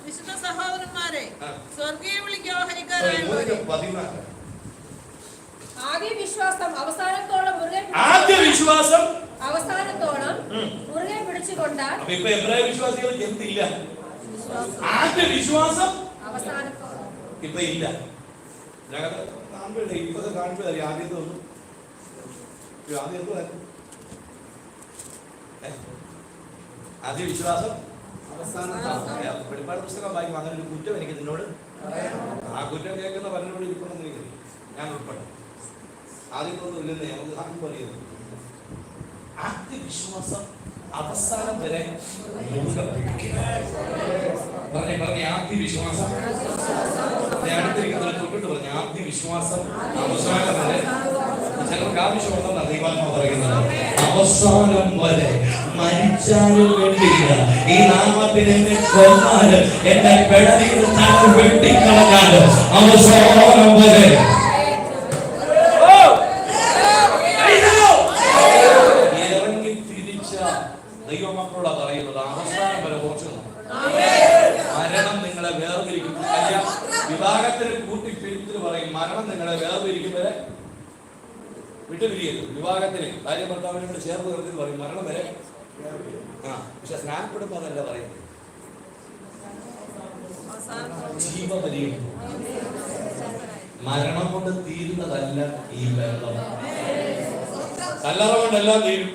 വിശുദ്ധ സഹോദരന്മാരെ, സ്വർഗീയ വിളിക്ക് ഓഹരിക്കാരായ ആദ്യ വിശ്വാസം അവസാനത്തോളം മുറുകെ പിടിച്ചുകൊണ്ട് ഇപ്പൊ എബ്രാഹിം വിശ്വാസികൾക്ക് എന്തില്ല? ആദ്യ വിശ്വാസം അവസാനത്തോളം ഇപ്പൊ ഇല്ല. ഇപ്പൊ കാണിച്ചു തരാം. ആദ്യത്തെ ഒന്നും ആദ്യ വിശ്വാസം വെളിപ്പാട് പുസ്തകം വായിക്കും. അങ്ങനെ ഒരു കുറ്റം എനിക്ക് നിന്നോട്, ആ കുറ്റം കേൾക്കുന്ന പലരോട് ഇരിക്കണമെന്ന് എനിക്ക് ഞാൻ ഉൾപ്പെടും. ആദ്യമൊന്നും ഇല്ലെന്ന് നമുക്ക് കാണുമ്പോൾ അറിയുന്നു. ആദ്യ വിശ്വാസം അവസാനം വരെ പറഞ്ഞ ആദ്യ വിശ്വാസം അടുത്തിരിക്കുന്നതിനെ തൊട്ടിട്ട് പറഞ്ഞ ആദ്യ വിശ്വാസം അവസാനം വരെ. ചിലർക്ക് ആവശ്യമുണ്ടെന്നാണ് ദൈവാത്മാ പറയുന്നത്. അവസാനം വരെ മരിച്ചാലും വേണ്ടിയില്ല, ഈ നാമത്തിൽ എന്നെ കൊന്നാലും എന്നെ പെടലിൽ വെട്ടിക്കളഞ്ഞാലും അവസാനം വരെ ഇറങ്ങി തിരിച്ച ദൈവമക്കളോടാ പറയുന്നത്. അവസാനം വരെ കുറച്ചു മരണം നിങ്ങളെ വേർതിരിക്കും. വിവാഹത്തിന് കൂട്ടിപ്പിരിത്തിന് പറയും, മരണം നിങ്ങളെ വേർതിരിക്കും വരെ വിട്ടുപിരിയരുത്. വിവാഹത്തിന് ഭാര്യ ഭർത്താവിനോട് ചേർന്ന് നിർത്തി പറയും, മരണം വരെ. പക്ഷെ സ്നാനപ്പെടുമ്പോ അതല്ല പറയുന്നത്, ജീവപര്യന്തം. മരണം കൊണ്ട് തീരുന്നതല്ല ഈ ബന്ധം, കല്ലറ കൊണ്ടെല്ലാം തീരും.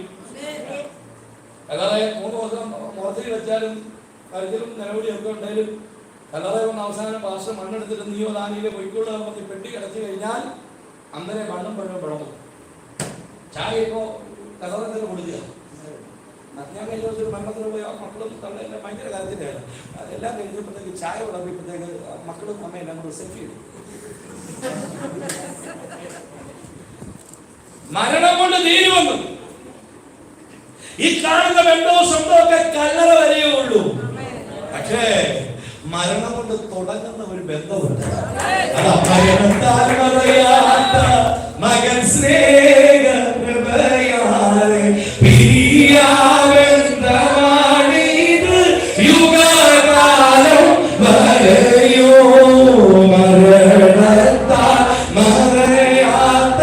കല്ലറ 3 ദിവസം മുഖത്തിൽ വെച്ചാലും കരുതലും നിലവിളിയൊക്കെ ഉണ്ടായാലും കല്ലറ കൊണ്ട് അവസാനം പാസ്റ്റർ മണ്ണെടുത്തിട്ട് നീയോ ദാനിയിലെ പൊയ്ക്കോളാൻ പറഞ്ഞ് പെട്ടി കിടച്ചു കഴിഞ്ഞാൽ അന്നേരം മണ്ണും പഴവും പിളർന്നു. ചായ ഇപ്പോ കല്ലറത്തിൽ കൊടുക്കുക. ഞാൻ കഴിഞ്ഞ ദിവസം മരണത്തിന് പോയി മക്കളും തള്ളെല്ലാം ഭയങ്കര കാര്യത്തിലാണ്. അതെല്ലാം കഴിഞ്ഞപ്പോഴത്തേക്ക് ചായ വിളമ്പിയപ്പോഴത്തേക്ക് മക്കളും അമ്മയെല്ലാം കൂടെ സെറ്റ് ചെയ്തു. മരണം കൊണ്ട് തീരുമെന്ന്. ഈ കാണുന്ന ബന്ധോ സ്വന്തമൊക്കെ കല്ലറ വരെയേ ഉള്ളൂ. പക്ഷേ മരണം കൊണ്ട് തുടങ്ങുന്ന ഒരു ബന്ധമുണ്ട്. മകൻ സ്നേഹ യുഗകാലം വരെയോ മരണത്താൽ മറയാത്ത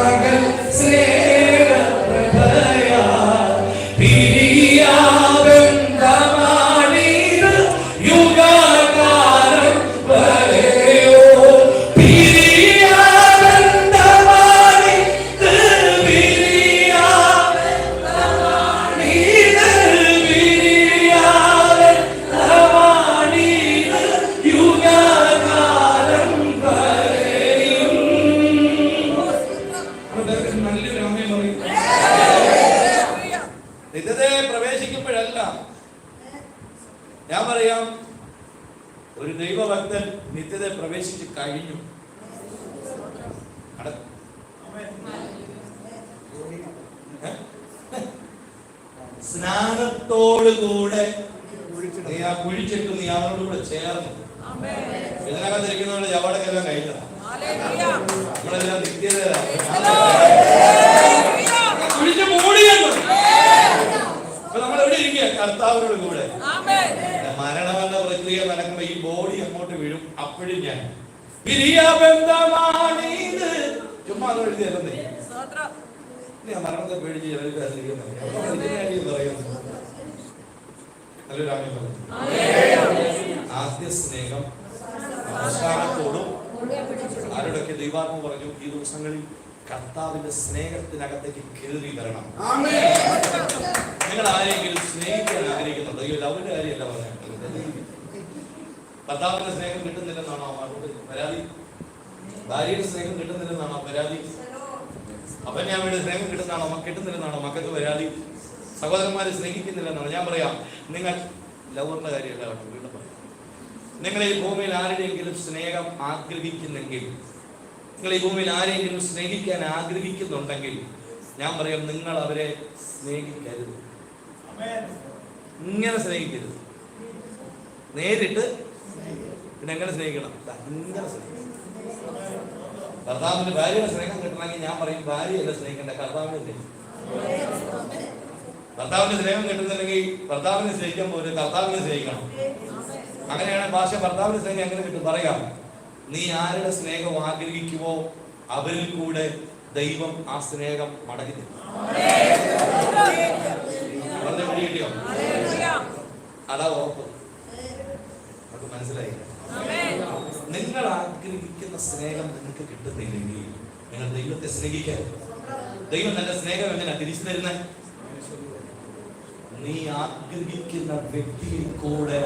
മകൻ സ്നേഹ പിരിയാബന്ധമാണിത് യുഗകാലം വരെയോ പിരിയാബന്ധമാണിത് പിരിയാബന്ധമാണിത് പിരിയാബന്ധമാണിത് യുഗകാലം വരെയും. നല്ലൊരു അമ്മയും പറയും, നിത്യതയെ പ്രവേശിക്കുമ്പോഴല്ല. ഞാൻ പറയാം, ഒരു ദൈവഭക്തൻ നിത്യതയെ പ്രവേശിച്ച് കഴിഞ്ഞു. സ്നാനത്തോടുകൂടെ നീ ആ കുഴിച്ചിട്ട് നീ അവരോടുകൂടെ ചേർന്നു. ഇതിനകത്തിരിക്കുന്നവരുടെ ജവാടക്കെല്ലാം കഴിഞ്ഞതാണ്. നമ്മളെല്ലാം നിത്യത കുഴിച്ച് മൂടിയാണ്. അപ്പൊ നമ്മൾ എവിടെ ഇരിക്കുക? കർത്താവിനോട് കൂടെ. മരണമെന്ന പ്രക്രിയ നടക്കുമ്പോ ഈ ബോഡി അങ്ങോട്ട് വീഴും. അപ്പോഴും ഞാൻ പിരിയാബന്ധമാണിത് ചുമ്മാ അത് എഴുതിയല്ലേ. ഞാൻ മരണത്തെ പേടിച്ച് പറയുന്നു. നല്ലൊരു ആദ്യം പറഞ്ഞു. ആദ്യ സ്നേഹം അവസാനത്തോടും ആരോടൊക്കെ ദൈവാത്മ പറഞ്ഞു. ഈ ദിവസങ്ങളിൽ കർത്താവിന്റെ സ്നേഹത്തിനകത്തേക്ക് കയറി വരണം. നിങ്ങൾ ആരെങ്കിലും സ്നേഹിക്കാൻ ആഗ്രഹിക്കുന്നുണ്ടോ? ഈ ലവിന്റെ കാര്യമല്ല പറഞ്ഞത്. ഭർത്താവിന്റെ സ്നേഹം കിട്ടുന്നില്ലെന്നാണോ പരാതി? ഭാര്യയുടെ സ്നേഹം കിട്ടുന്നില്ലെന്നാണോ പരാതി? അപ്പന്യാമ്മയുടെ സ്നേഹം കിട്ടുന്നില്ലെന്നാണോ മക്കൾക്ക് പരാതി? സഹോദരന്മാരെ സ്നേഹിക്കുന്നില്ലെന്നാണോ? ഞാൻ പറയാം, നിങ്ങൾ ലവറിന്റെ കാര്യമല്ല കേട്ടോ, വീണ്ടും പറയാം. നിങ്ങൾ ഈ ഭൂമിയിൽ ആരുടെയെങ്കിലും സ്നേഹം ആഗ്രഹിക്കുന്നെങ്കിൽ, നിങ്ങൾ ഈ ഭൂമിയിൽ ആരെങ്കിലും സ്നേഹിക്കാൻ ആഗ്രഹിക്കുന്നുണ്ടെങ്കിൽ, ഞാൻ പറയാം, നിങ്ങൾ അവരെ സ്നേഹിക്കരുത്. ഇങ്ങനെ സ്നേഹിക്കരുത്. നേരിട്ട് പിന്നെ എങ്ങനെ സ്നേഹിക്കണം? ഇങ്ങനെ സ്നേഹിക്കണം. ഭർത്താവിന്റെ ഭാര്യയുടെ സ്നേഹം കിട്ടണമെങ്കിൽ ഞാൻ പറയും, ഭാര്യയല്ല സ്നേഹിക്കേണ്ട, കർത്താവിനെ. ഭർത്താവിന്റെ സ്നേഹം കിട്ടുന്നില്ലെങ്കിൽ ഭർത്താവിനെ സ്നേഹിക്കാൻ പോലും കർത്താവിനെ സ്നേഹിക്കണം. അങ്ങനെയാണ് ഭാഷ. ഭർത്താവിന്റെ സ്നേഹം എങ്ങനെ കിട്ടും? പറയാം, നീ ആരുടെ സ്നേഹം ആഗ്രഹിക്കുമോ അവരിൽ കൂടെ ദൈവം ആ സ്നേഹം മടക്കി തരും. കിട്ടിയോ? അതാ ഉറപ്പ്. അത് മനസ്സിലായി. നിങ്ങൾ ആഗ്രഹിക്കുന്ന സ്നേഹം നിങ്ങൾക്ക് കിട്ടുന്നില്ലെങ്കിൽ നിങ്ങൾ ദൈവത്തെ സ്നേഹിക്കരുത്. ദൈവം നല്ല സ്നേഹം എങ്ങനെ തിരിച്ചു തരുന്നത്? നീ ആഗ്രഹിക്കുന്ന വ്യക്തിയിൽ കൂടെ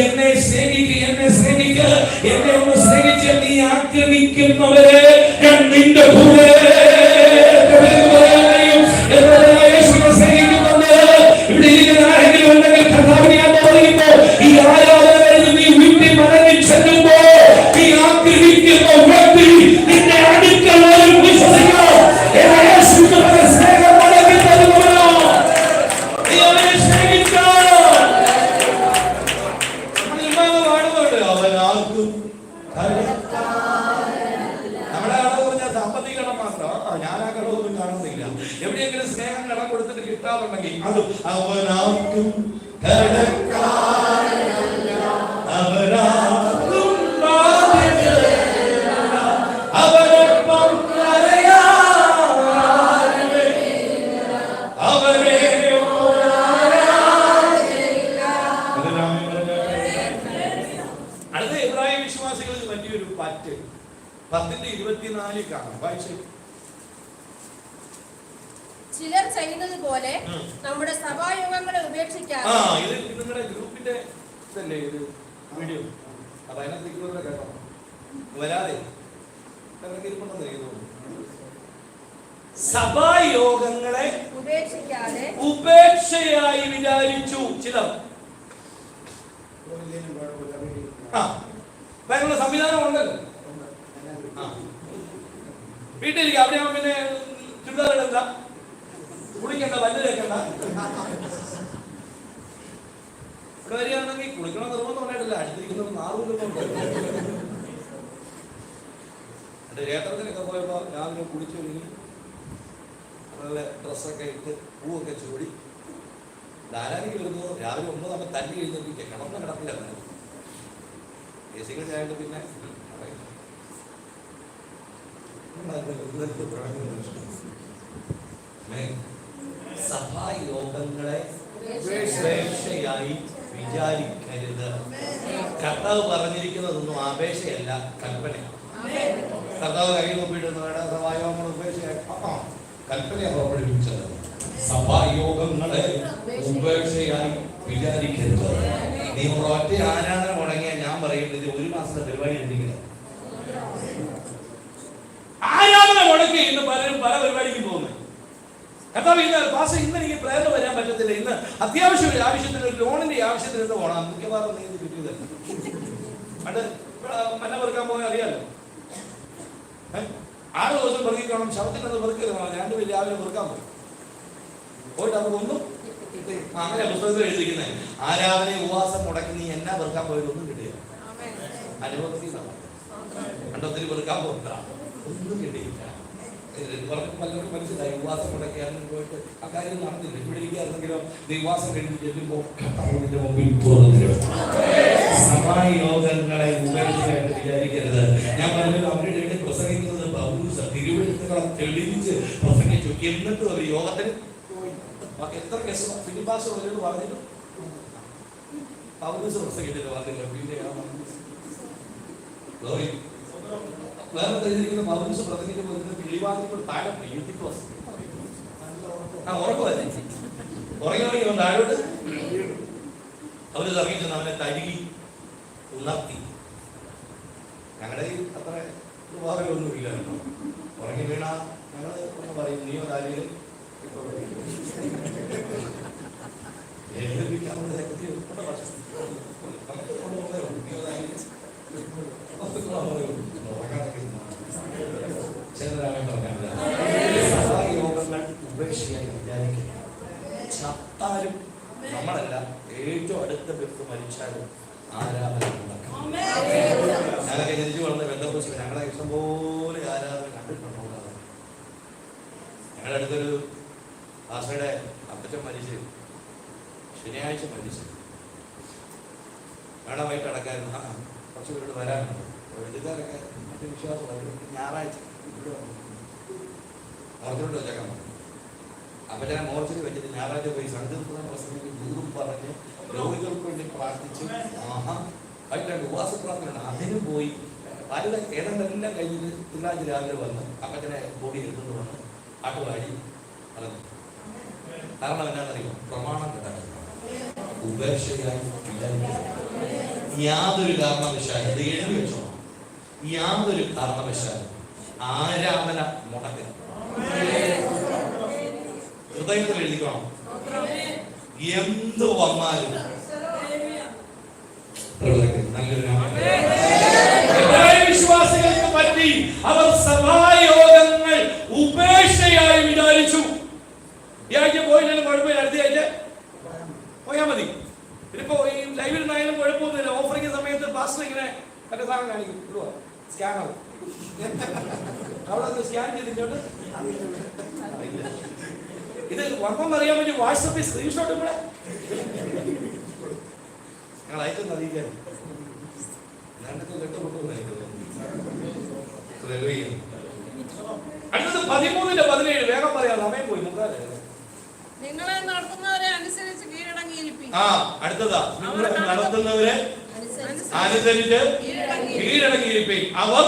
എന്നെ സ്നേഹിക്കുക, എന്നെ ഒന്ന് സ്നേഹിച്ച് നീ ആഗ്രഹിക്കുന്നവരെ ഞാൻ നിന്റെ കൂടെ എവിടെയെങ്കിലും സ്നേഹം കടം കൊടുത്തിട്ട് കിട്ടാറുണ്ടെങ്കിൽ അത് അവനാർക്കും അടുത്ത ഇബ്രാഹിം വിശ്വാസികളിൽ വലിയൊരു പാറ്റ് 10:24 കാണാം. വായിച്ചു. ചിലർ ചെയ്യുന്നത് പോലെ നമ്മുടെ സഭായോഗങ്ങളെ ഉപേക്ഷിക്കാതെ. ഇത് നിങ്ങളുടെ ഗ്രൂപ്പിന്റെ ഇതല്ലേ ഇത് വീഡിയോ? അപ്പൊ അതിനകത്ത് കേട്ടോ വരാതെ സഭായോഗങ്ങളെ ഉപേക്ഷിക്കാതെ ഉപേക്ഷയായി വിചാരിച്ചു ചിലർ. അതിനുള്ള സംവിധാനം ഉണ്ടല്ലോ. വീട്ടിലേക്ക് അവിടെ പിന്നെ ചുരിദാർ ഇടണ്ട, കുളിക്കണ്ട, പല്ല് തേക്കണ്ട. ഇവിടെ വരികയാണെങ്കിൽ കുളിക്കണം നിർബന്ധം ഉണ്ടായിട്ടില്ല. അടുത്തിരിക്കുന്നത് 4 എന്റെ ക്ഷേത്രത്തിലൊക്കെ പോയപ്പോ രാവിലെ കുളിച്ചു ഒരുങ്ങി നല്ല ഡ്രസ്സൊക്കെ ഇട്ട് പൂവൊക്കെ ചൂടി ധാരാളിക്ക് വരുന്നു. രാവിലെ 9 തല്ലി കഴിഞ്ഞിരിക്കുക, കിടപ്പില്ല. ദേശികൾ ചായണ്ട് പിന്നെ സഭായോഗങ്ങളെ ഉപേക്ഷയായി വിചാരിക്കരുത്. കർത്താവ് പറഞ്ഞിരിക്കുന്നതൊന്നും ആപേക്ഷയല്ല, കൽപ്പനയാണ്. കർത്താവ് കയ്യിൽ നോക്കിയിട്ട് സഭായോഗങ്ങൾ ഉപേക്ഷയായി കൽപ്പനയാണ് പുറപ്പെടുവിച്ചത്. സഭായോഗങ്ങളെ ഉപേക്ഷയായി വിചാരിക്കരുത്. നീ ഒറ്റ ആരാധന മുടങ്ങിയാൽ ഞാൻ പറയുന്നത് 1 മാസത്തെ പരിപാടി എടുക്കുന്നത്. ആരാധന മുടക്കി ഇന്ന് പലരും പല പരിപാടിക്ക് പോകുന്നത്. കർത്താവ് ഇന്ന് എനിക്ക് പ്രേരണ വരാൻ പറ്റത്തില്ല, ഇന്ന് അത്യാവശ്യം ഒരു ആവശ്യത്തിന്, ഒരു ലോണിന്റെ ആവശ്യത്തിന് ഇന്ന് പോകണം. മിക്കവാറും നീ കിട്ടിയത് പണ്ട് മന്ന പെറുക്കാൻ പോകാൻ അറിയാലോ. 6 ദിവസം പെറുക്കിക്കണം, ശവത്തിനത് പെറുക്കരുത്. 2 പേര് രാവിലെ പെറുക്കാൻ പോയിട്ട് അവർക്കൊന്നും അങ്ങനെ പുസ്തകത്തിൽ എഴുതിക്കുന്നത്. ആരാധന ഉപവാസം മുടക്കി നീ എന്നാ പെറുക്കാൻ പോയതൊന്നും കിട്ടിയില്ല. അനുഭവത്തിൽ കണ്ടത്തിൽ പെറുക്കാൻ പോകണ്ട, ഒന്നും കിട്ടിയില്ല. പലർക്കും മനസ്സിലായി ഉപവാസം മുടക്കിയാലും പോയിട്ട് ആ കാര്യം നടന്നില്ല. ഇവിടെ ഇരിക്കുകയാണെങ്കിലോ ഉപവാസം കഴിഞ്ഞ് ചെല്ലുമ്പോൾ സഭായോഗങ്ങളെ ഉപേക്ഷിക്കായിട്ട് വിചാരിക്കരുത്. ഞാൻ പറഞ്ഞു അവരുടെ ഇടയിൽ പ്രസംഗിക്കുന്നത് തിരുവഴുത്തുകളെ വിളിച്ച് പ്രസംഗിച്ചു. എന്നിട്ടും അവർ യോഗത്തിന് എത്ര കേസ് ഫിലിപ്പാസ് പറഞ്ഞിട്ട് പൗലോസ് പ്രസംഗിച്ചിട്ട് പറഞ്ഞില്ല. പിന്നെ വേറെ തെളിഞ്ഞിരിക്കുന്ന പൗലോസ് പ്രസംഗിക്കുമ്പോൾ കിളിവാദികൾ താഴെ ഉറങ്ങി താഴോട്ട് അവര് ഇറങ്ങിച്ചെന്ന് അവനെ തഴുകി ഉണർത്തി. ഞങ്ങളുടെ അത്ര ഉപകാരമൊന്നും ഇല്ല. ഉറങ്ങി വീണ ഞങ്ങൾ ഒന്ന് പറയും, നീയോ താലിയിൽ ഉപേക്ഷയായി വിചാരിക്കും. ചത്താലും നമ്മളല്ല, ഏറ്റവും അടുത്ത വ്യക്തി മരിച്ചാലും ആരാധന നടക്കും. ഞങ്ങളൊക്കെ ജനിച്ചു വളർന്ന ബന്ധപ്പെട്ട ഞങ്ങളെ ഇഷ്ടംപോലെ ആരാധന കണ്ടിട്ടുണ്ടോ? ഞങ്ങളുടെ അടുത്തൊരു ആശയുടെ അപ്പച്ചൻ മരിച്ച് ശനിയാഴ്ച മരിച്ചു. വേണമായിട്ട് അടക്കായിരുന്നു. കുറച്ച് പേരോട് വരാനുണ്ട്. എഴുതുകാരൊക്കെ മറ്റു വിശ്വാസമായിരുന്നു. ഞായറാഴ്ച മോർച്ചോട്ട് വെച്ചേക്കാൻ പറഞ്ഞു. അപ്പച്ചനെ മോർച്ചയിൽ വെച്ചിട്ട് ഞായറാഴ്ച പോയി സങ്കീർത്തനം പ്രസംഗിക്കും, ദൂതും പറഞ്ഞ് രോഗികൾക്ക് വേണ്ടി പ്രാർത്ഥിച്ചു. അതിൻ്റെ ഉപവാസ പ്രാർത്ഥന അതിന് പോയി. പല ഏതാണ്ടെല്ലാം കഴിഞ്ഞിട്ട് തിങ്കളാഴ്ച രാവിലെ വന്ന് അപ്പച്ചനെ ബോഡി എടുത്തുകൊണ്ട് വന്ന് ആട്ടുവാടി പറഞ്ഞു. കാരണം എന്നാണെന്നറിയോ? പ്രമാണം കിടക്കുന്നു. ഉപേക്ഷയായി യാതൊരു കാരണവശാലും ഇത് എഴുതി വെച്ചോ, യാതൊരു കാരണവശാലും ആരാധന മുടക്കുക. ഹൃദയത്തിൽ എഴുതിക്കണം. എന്ത് വന്നാലും വിശ്വാസികൾക്ക് പറ്റി അവർ സഭായോഗങ്ങൾ ഉപേക്ഷയായി വിചാരിച്ചു. ഈ ആഴ്ച പോയില്ലെങ്കിലും കുഴപ്പമില്ല, അടുത്ത ആഴ്ച പോയാൽ മതി. ഇതിപ്പോ ഈ ലൈവിൽ നിന്നായാലും കുഴപ്പമൊന്നുമില്ല. ഓഫറിംഗ് സമയത്ത് പാസ്റ്റർ ഇങ്ങനെ മറ്റേ സാധനം കാണിക്കും, സ്കാൻ ആവും. അവിടെ സ്കാൻ ചെയ്തിട്ടുണ്ട്. ഇത് വന്നെന്ന് അറിയാൻ വേണ്ടി വാട്സപ്പിൽ സ്ക്രീൻഷോട്ട് ഇവിടെ ഞങ്ങൾ അയച്ചൊന്ന് അറിയിക്കാൻ അടുത്തത് 13:17. വേഗം പറയാം, സമയം പോയി. നിങ്ങളെ നടത്തുന്നവരെ അനുസരിച്ച് കീഴടങ്ങിയിരിപ്പിൻ. അടുത്തതാ, നിങ്ങളെ നടത്തുന്നവരെ അനുസരിച്ച് കീഴടങ്ങിയിരിപ്പിൻ. അവർ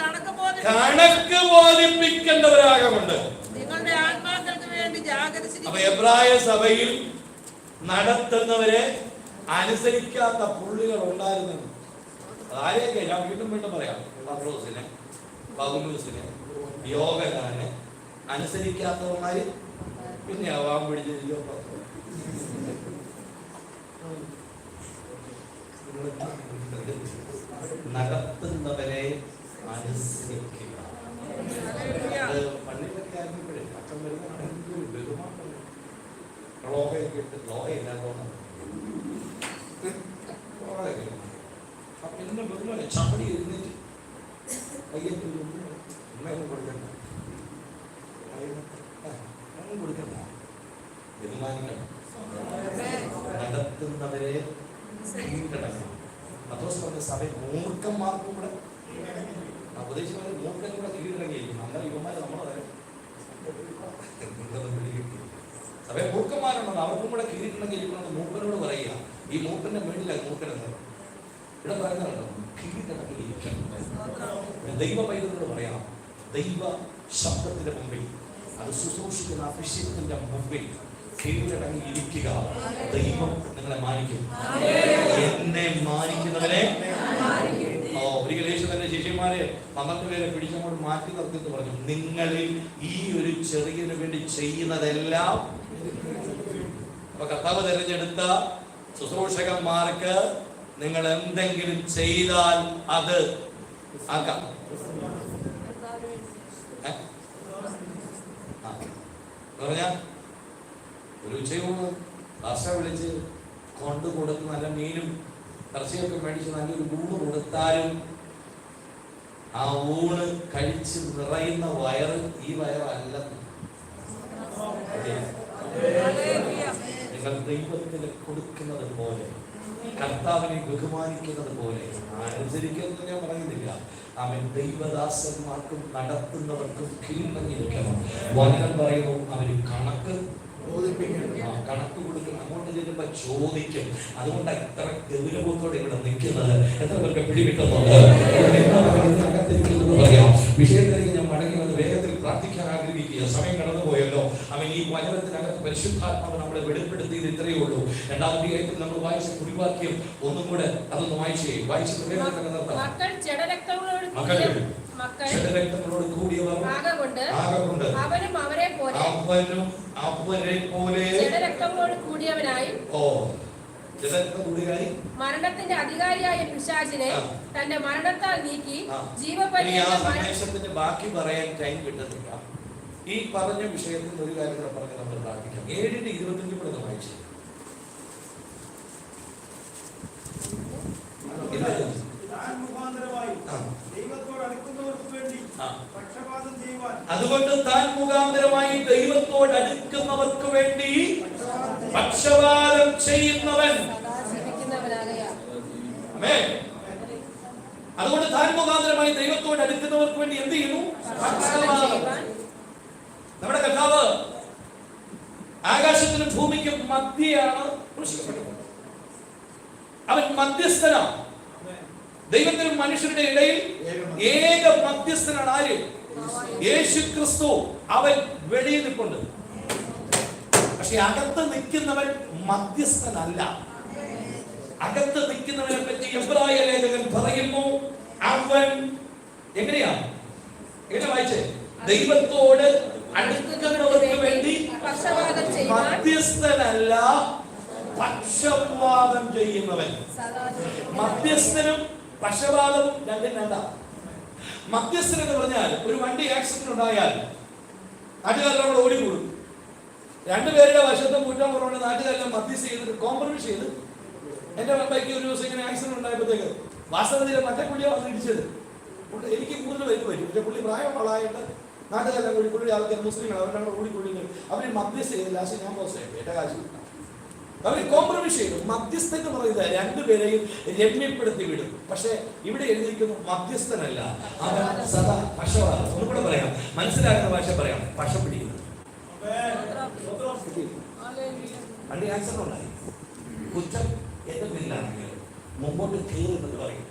കണക്ക് ബോധിപ്പിക്കേണ്ടവരാകുന്നുണ്ട്. നിങ്ങളുടെ ആത്മാക്കൾക്ക് വേണ്ടി ജാഗരിച്ചിരിക്കുന്നു. അപ്പൊ എബ്രായ സഭയിൽ നടത്തുന്നവരെ അനുസരിക്കാത്ത പുള്ളികൾ ഉണ്ടായിരുന്നു. ആരെയൊക്കെ ഞാൻ വീണ്ടും വീണ്ടും പറയാം. പത്രോസിനെ, പൗലോസിനെ, യോഹന്നാനെ അനുസരിക്കാത്തവന്മാര് പിന്നെ ആവാൻ പിടിച്ച് നടത്തുന്നവരെ അനുസരിക്കുക. പള്ളിയിലൊക്കെ ആയിരുന്നപ്പോഴേ അച്ഛൻ വരുന്ന ബഹുമാനം ലോഹയൊക്കെ ഇട്ട് ലോഹയില്ലാത്തോണ്ടാണ്. അപ്പൊ എന്നെ ബഹുമാനം ചപ്പടി എഴുന്നേറ്റ് കയ്യേറ്റ് ഉമ്മയൊന്നും കൊടുക്കണ്ട, ഒന്നും കൊടുക്കണ്ട, ബഹുമാനിക്കണം. നടത്തുന്നവരെ കീഴടക്കണം. പത്രോസ് പറഞ്ഞ സഭ മൂർഖന്മാർക്കും കൂടെ ഉപദേശിക്കുന്ന മൂർഖനും കൂടെ കീഴടങ്ങിയിരിക്കും. അങ്ങനെ യുവന്മാരെ നമ്മളെ സഭ മൂർഖന്മാരുണ്ടെന്ന് അവർക്കും കൂടെ കീഴടങ്ങിയിരിക്കണമെന്ന് മൂർഖനോട് പറയുക. ഈ മൂർഖന്റെ വീട്ടിലാണ് മൂർഖനെന്ന് ഇവിടെ പറയുന്നുണ്ടോ? കീഴടങ്ങിയിരിക്കണം. ദൈവ പൈതലോട് പറയാം, ദൈവ ശബ്ദത്തിന്റെ മുമ്പിൽ, അത് ശുശ്രൂഷിക്കുന്ന അഭിഷേകത്തിന്റെ മുമ്പിൽ കീഴടങ്ങിയിരിക്കുക. ദൈവം നിങ്ങളെ മാനിക്കും. എന്നെ മാനിക്കുന്നവരെ ഒരിക്കൽ യേശു തന്റെ ശിഷ്യന്മാരെ 12 പേരെ പിടിച്ചങ്ങോട്ട് മാറ്റി നിർത്തിയിട്ട് പറഞ്ഞു, നിങ്ങളിൽ ഈ ഒരു ചെറിയതിനു വേണ്ടി ചെയ്യുന്നതെല്ലാം. അപ്പൊ കർത്താവ് തിരഞ്ഞെടുത്ത ശുശ്രൂഷകന്മാർക്ക് നിങ്ങൾ എന്തെങ്കിലും ചെയ്താൽ അത് ആക്കാം. പറഞ്ഞ ഒരു ഉച്ചയൂണ് ഭാഷ വിളിച്ച് കൊണ്ടു കൊടുത്ത് നല്ല മീനും ഇറച്ചിയൊക്കെ മേടിച്ച് നല്ലൊരു ഊണ് കൊടുത്താലും ആ ഊണ് കഴിച്ച് നിറയുന്ന വയറ് ഈ വയറല്ല. നിങ്ങൾ ദൈവത്തിന് കൊടുക്കുന്നത് പോലെ കർത്താവിനെ ബഹുമാനിക്കുന്നത് പോലെ അനുസരിക്കുന്നത് ഞാൻ പറയുന്നില്ല. അവൻ ദൈവദാസന്മാർക്കും നടത്തുന്നവർക്കും കീഴ്വന്നിരിക്കണം. വചനം പറയുന്നു അവന് കണക്ക് കണക്ക് കൊടുക്കണം. അങ്ങോട്ട് ചെല്ലുമ്പോ ചോദിക്കും. അതുകൊണ്ട് ഇത്ര ഗൗരവത്തോടെ ഇവിടെ നിൽക്കുന്നത്. എത്ര പേർക്ക് പിടികിട്ടുന്നുണ്ട്? പറയാം. വിഷയത്തിലേക്ക് ഞാൻ മടങ്ങി വന്ന് വേഗത്തിൽ പ്രാർത്ഥിക്കാൻ ആഗ്രഹിക്കുക. സമയം കടന്നുപോയല്ലോ. അവൻ ഈ വചനത്തിനകത്ത് പരിശുദ്ധാത്മാവ് നമ്മളെ വെളിപ്പെടുത്തിയത് ഇത്രയേ ഉള്ളൂ. രണ്ടാമത്തെ കാര്യത്തിൽ നമ്മൾ വായിച്ച കുറിവാക്യം ഒന്നും കൂടെ അതൊന്ന് വായിച്ചേ. വായിച്ചിട്ട് ജഡരക്തങ്ങളോട് കൂടിയവർ അവനും അവരെ പോലെ ജഡരക്തങ്ങളോട് കൂടിയവനായി മരണത്തിന്റെ അധികാരിയായ പിശാചിനെ തന്റെ മരണത്താൽ നീക്കി ജീവപര്യന്തം. ബാക്കി പറയാൻ ടൈം കിട്ടുന്നില്ല. ഈ പറഞ്ഞ വിഷയത്തിൽ ഒരു കാര്യം കൂടെ പറഞ്ഞ് നമ്മൾ പ്രാർത്ഥിക്കാം. 7:25 കൂടെ വായിച്ചു. അതുകൊണ്ട് താൻ മുഖാന്തരമായി ദൈവത്തോട് അടുക്കുന്നവർക്ക് വേണ്ടി പക്ഷപാതം ചെയ്യുന്നവൻ. അതുകൊണ്ട് താൻ മുഖാന്തരമായി ദൈവത്തോട് അടുക്കുന്നവർക്ക് വേണ്ടി എന്ത് ചെയ്യുന്നു? പക്ഷപാതം. നമ്മുടെ കർത്താവ് ആകാശത്തിനും ഭൂമിക്കും മധ്യയാണ് ക്രൂശിക്കപ്പെട്ടത്. അവൻ മധ്യസ്ഥനാണ്. ദൈവത്തിനും മനുഷ്യരുടെ ഇടയിൽ ഏക മധ്യസ്ഥനാണ്. ആര്? യേശു ക്രിസ്തു. അവൻ വെളിയിൽ നിൽപ്പുണ്ട്. പക്ഷെ അകത്ത് നിൽക്കുന്നവൻ മധ്യസ്ഥനല്ല. അകത്ത് നിൽക്കുന്നവനെ പറ്റി എബ്രായ ലേഖകൻ പറയുന്നു, അവൻ എങ്ങനെയാ? എങ്ങനെ വായിച്ചേ? ദൈവത്തോട് അടുക്കുന്നവർക്ക് വേണ്ടി മധ്യസ്ഥനല്ല, പക്ഷപാതം ചെയ്യുന്നവൻ. മധ്യസ്ഥനും പക്ഷപാതവും രണ്ടും രണ്ടാ. മധ്യസ്ഥൻ എന്ന് പറഞ്ഞാൽ ഒരു വണ്ടി ആക്സിഡന്റ് ഉണ്ടായാൽ നാട്ടുകാരെല്ലാം കൂടെ ഓടിക്കൂടും. രണ്ടുപേരുടെ വശത്തും കുറ്റം കുറവുണ്ട്. നാട്ടുകാരെല്ലാം മധ്യസ്ഥ ചെയ്ത് കോംപ്രമൈസ് ചെയ്ത്. എന്റെ ബൈക്ക് ഒരു ദിവസം ഇങ്ങനെ ആക്സിഡന്റ് ഉണ്ടായപ്പോഴത്തേക്ക് വാസ്തവത്തിൽ മറ്റേ പുള്ളിയെ വന്ന് ഇടിച്ചത്. എനിക്ക് കൂടുതൽ വരും. പക്ഷെ പുള്ളി പ്രായമുള്ളതായിട്ട് നാട്ടുകാരെല്ലാം കൂടി പുള്ളി ആൾക്കാർ മുസ്ലിങ്ങൾ അവരുടെ കൂടി അവര് മധ്യസ്ഥ ചെയ്ത് ലാസ്റ്റ് ഞാൻ പോസ്റ്റ് എന്റെ കാശ് അവര് കോംപ്രമൈസ് ചെയ്തു. മധ്യസ്ഥ എന്ന് പറയുന്നത് രണ്ടുപേരെയും രമ്യപ്പെടുത്തി വിടും. പക്ഷെ ഇവിടെ എഴുതിയിരിക്കുന്നു മധ്യസ്ഥനല്ല, അവൻ സദാ പക്ഷപാതം. ഒന്നുകൂടെ പറയാം, മനസ്സിലാക്കുന്ന ഭാഷ പറയാം. പക്ഷം പിടിക്കുന്നത്. വണ്ടി ആക്സിഡന്റ് ഉണ്ടായി, കുറ്റം എന്റെ പേരിലാണെങ്കിൽ മുമ്പോട്ട് കയറുന്നത് പറയും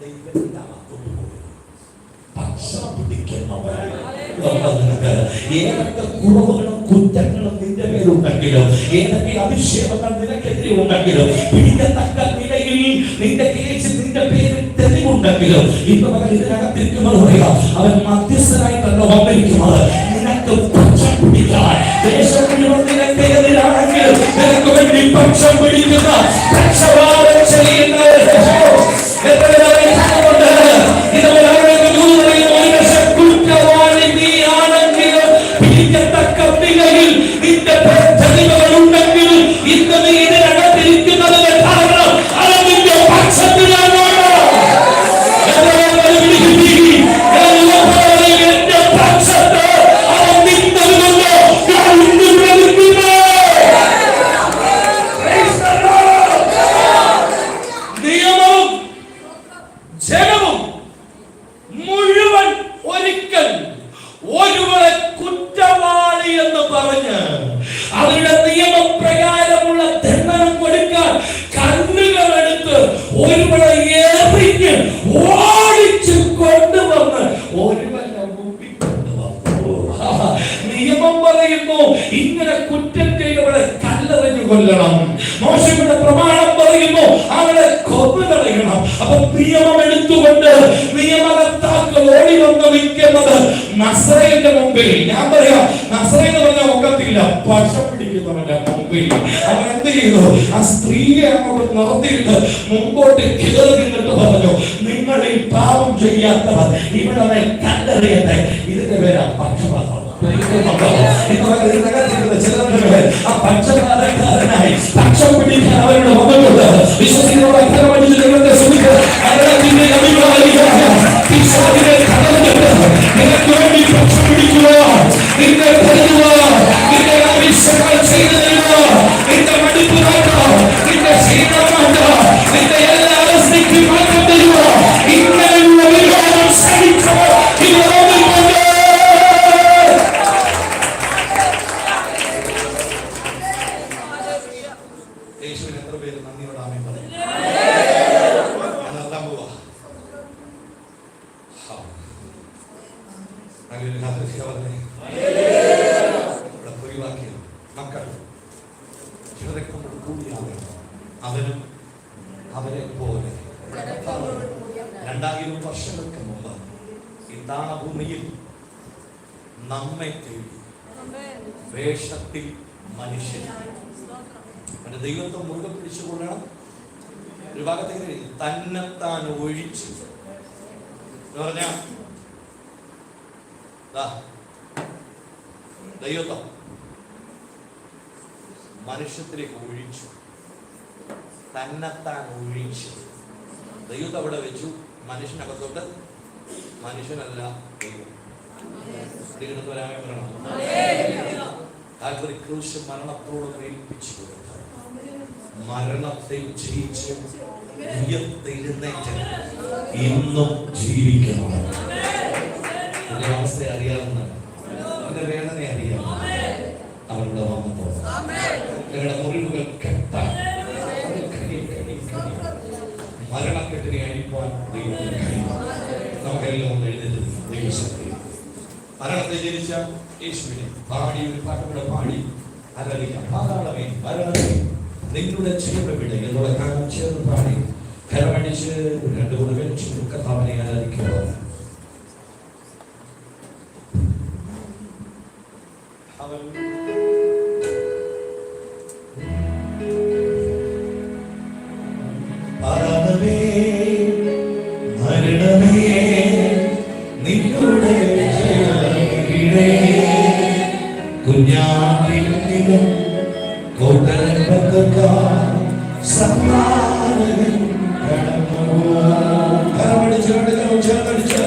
ഏതൊക്കെ കുറവുകളും കുറ്റങ്ങളും നിന്റെ പേരുണ്ടെങ്കിലും, ഏതൊക്കെ അഭിഷേകങ്ങൾ നിനക്കെതിരെ ഉണ്ടെങ്കിലും, പിടിക്കത്തക്ക നിലയിൽ നിന്റെ കേസിൽ നിന്റെ പേരിൽ തെളിവുണ്ടെങ്കിലും, ഇപ്പൊ ഇതിനകത്തിരിക്കുന്നത് പറയാം, അവൻ മധ്യസ്ഥനായിട്ടല്ല വന്നിരിക്കുന്നത്. നിനക്ക് പക്ഷം പിടിക്കാൻ ദേശം മുഴുവൻ നിനക്കെതിരാണെങ്കിൽ നിനക്ക് വേണ്ടി പക്ഷം പിടിക്കുന്ന പക്ഷപാതം ചെയ്യുന്ന ഇങ്ങനെ കുറ്റം ചെയ്തവളെ കല്ലെറിഞ്ഞു കൊല്ലണം. മോശയുടെ പ്രമാണം പറയുന്നു അവളെ കൊന്നുകളയണം. അപ്പൊ നിയമം എടുത്തുകൊണ്ട് നിയമകർത്താക്കൾ ഓടി വന്ന് നിൽക്കുന്നത് നസ്രയന്റെ മുമ്പിൽ. ഞാൻ പറയാം, നസ്രയ എന്ന് പറഞ്ഞാൽ ഒക്കത്തില്ല, പക്ഷം പിടിക്കുന്നവന്റെ മുമ്പിൽ അവൻ എന്ത് ചെയ്തു? ആ സ്ത്രീയെ അങ്ങോട്ട് നിർത്തിയിട്ട് മുമ്പോട്ട് കയറി നിന്നിട്ട് പറഞ്ഞു, നിങ്ങളിൽ പാപം ചെയ്യാത്തവർ ഇവിടെ കല്ലെറിയട്ടെ. ഇതിന്റെ പേരാ പക്ഷപാതം. ആ പക്ഷപാതക്കാരനായി പക്ഷം പിടിക്കാൻ അവരുടെ വന്നിട്ടുണ്ട്. വിശ്വസിക്കുന്നവരുടെ നിനക്ക് വേണ്ടി പക്ഷം പിടിക്കുക, നിന്നെ കരുതുക, നിന്റെ ആവശ്യങ്ങൾ ചെയ്തു തരുക, നിന്റെ മടുപ്പ് മാറ്റുക, നിന്റെ ക്ഷീണം മാറ്റുക, നിന്റെ 2000 വർഷങ്ങൾക്ക് മുമ്പ് ഈ താണഭൂമിയിൽ നമ്മെ തേടി വേഷത്തിൽ മനുഷ്യൻ അവന്റെ ദൈവത്തെ മുറുകെ പിടിച്ചുകൊള്ളണം. ഒരു ഭാഗത്തേക്ക് തന്നെത്താൻ ഒഴിച്ചു എന്ന് പറഞ്ഞ ദൈവത്വം മനുഷ്യത്തിലേക്ക് ഒഴിച്ചു, തന്നെത്താൻ ഒഴിച്ചു. ദൈവത്തെ അവിടെ വെച്ചു, മനുഷ്യനകത്തോട്ട് മനുഷ്യനല്ല ദൈവം. ദൈവത്തിന് വരാമേ പറയണം. കാൽവരി ക്രൂശ് മരണത്തോട് ഏൽപ്പിച്ചു കൊടുത്തു. മരണത്തെ ജയിച്ച് ഉയർത്തെഴുന്നേറ്റ് ഇന്നും ജീവിക്കണം. അതിന്റെ അവസ്ഥ അറിയാവുന്ന, അതിന്റെ വേദന അറിയാവുന്ന അവരുടെ വന്നപ്പോൾ നിങ്ങളുടെ മുറിവുകൾ കെട്ടാൻ മരണക്കെട്ടിനെ അഴിപ്പാൻ ദൈവത്തിന് കഴിയും. നമുക്കെല്ലാം ഒന്ന് എഴുന്നേറ്റ് ദൈവശക്തി മരണത്തെ ജനിച്ച യേശുവിനെ പാടി ഒരു പാട്ടുകൂടെ പാടി ആരാധിക്കാം. പാതാളമേ മരണമേ നിങ്ങളുടെ ജീവവിടെ എന്നുള്ള കാലം ചേർന്ന് പാടി കരമടിച്ച് രണ്ടുകൂടെ വെച്ച് കർത്താവിനെ ആരാധിക്കുക. പാതാളമേ മരണമേ നിങ്ങളുടെ ജീവവിടെ കുഞ്ഞാടിലും കോട്ടരമ്പക്കാർ സമ്മാനങ്ങൾ കരമടിച്ച് രണ്ട് കരം ചേർന്നടിച്ച്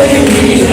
Take me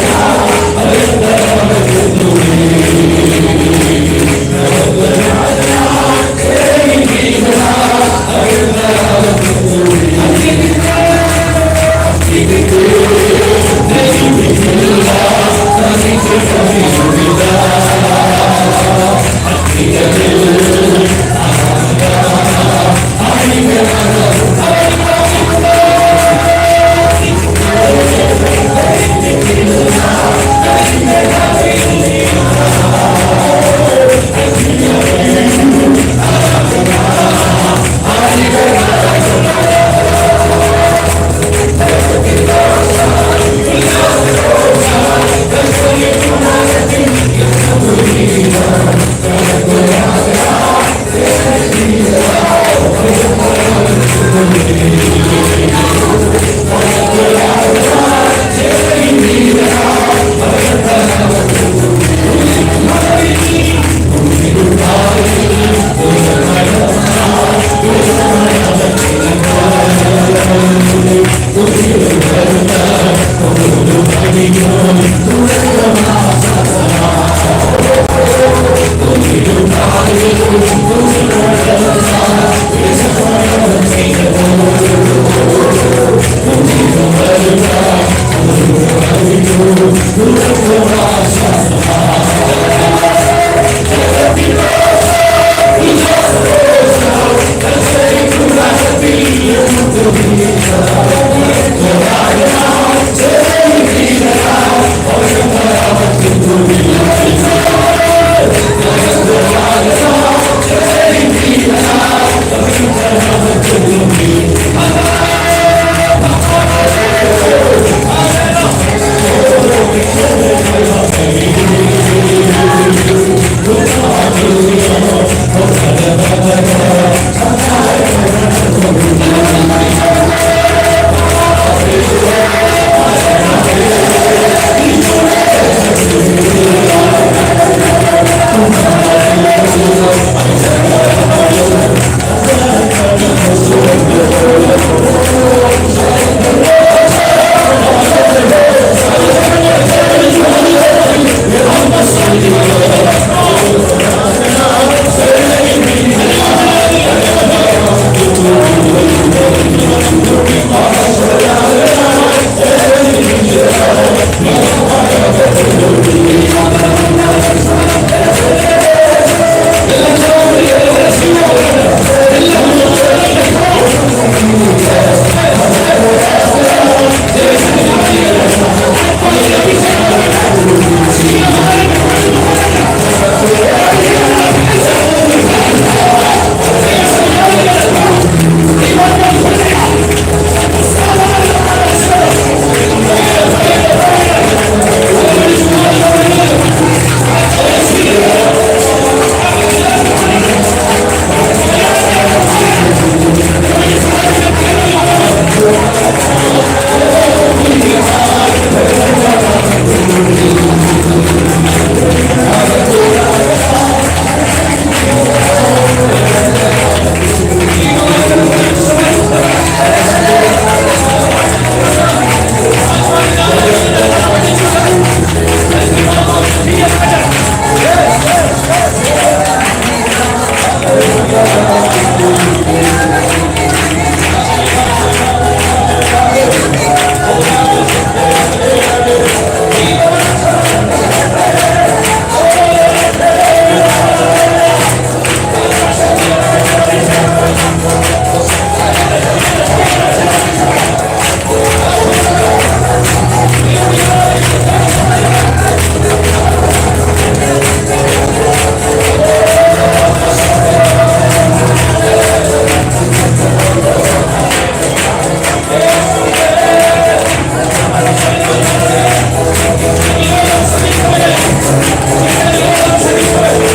Thank you.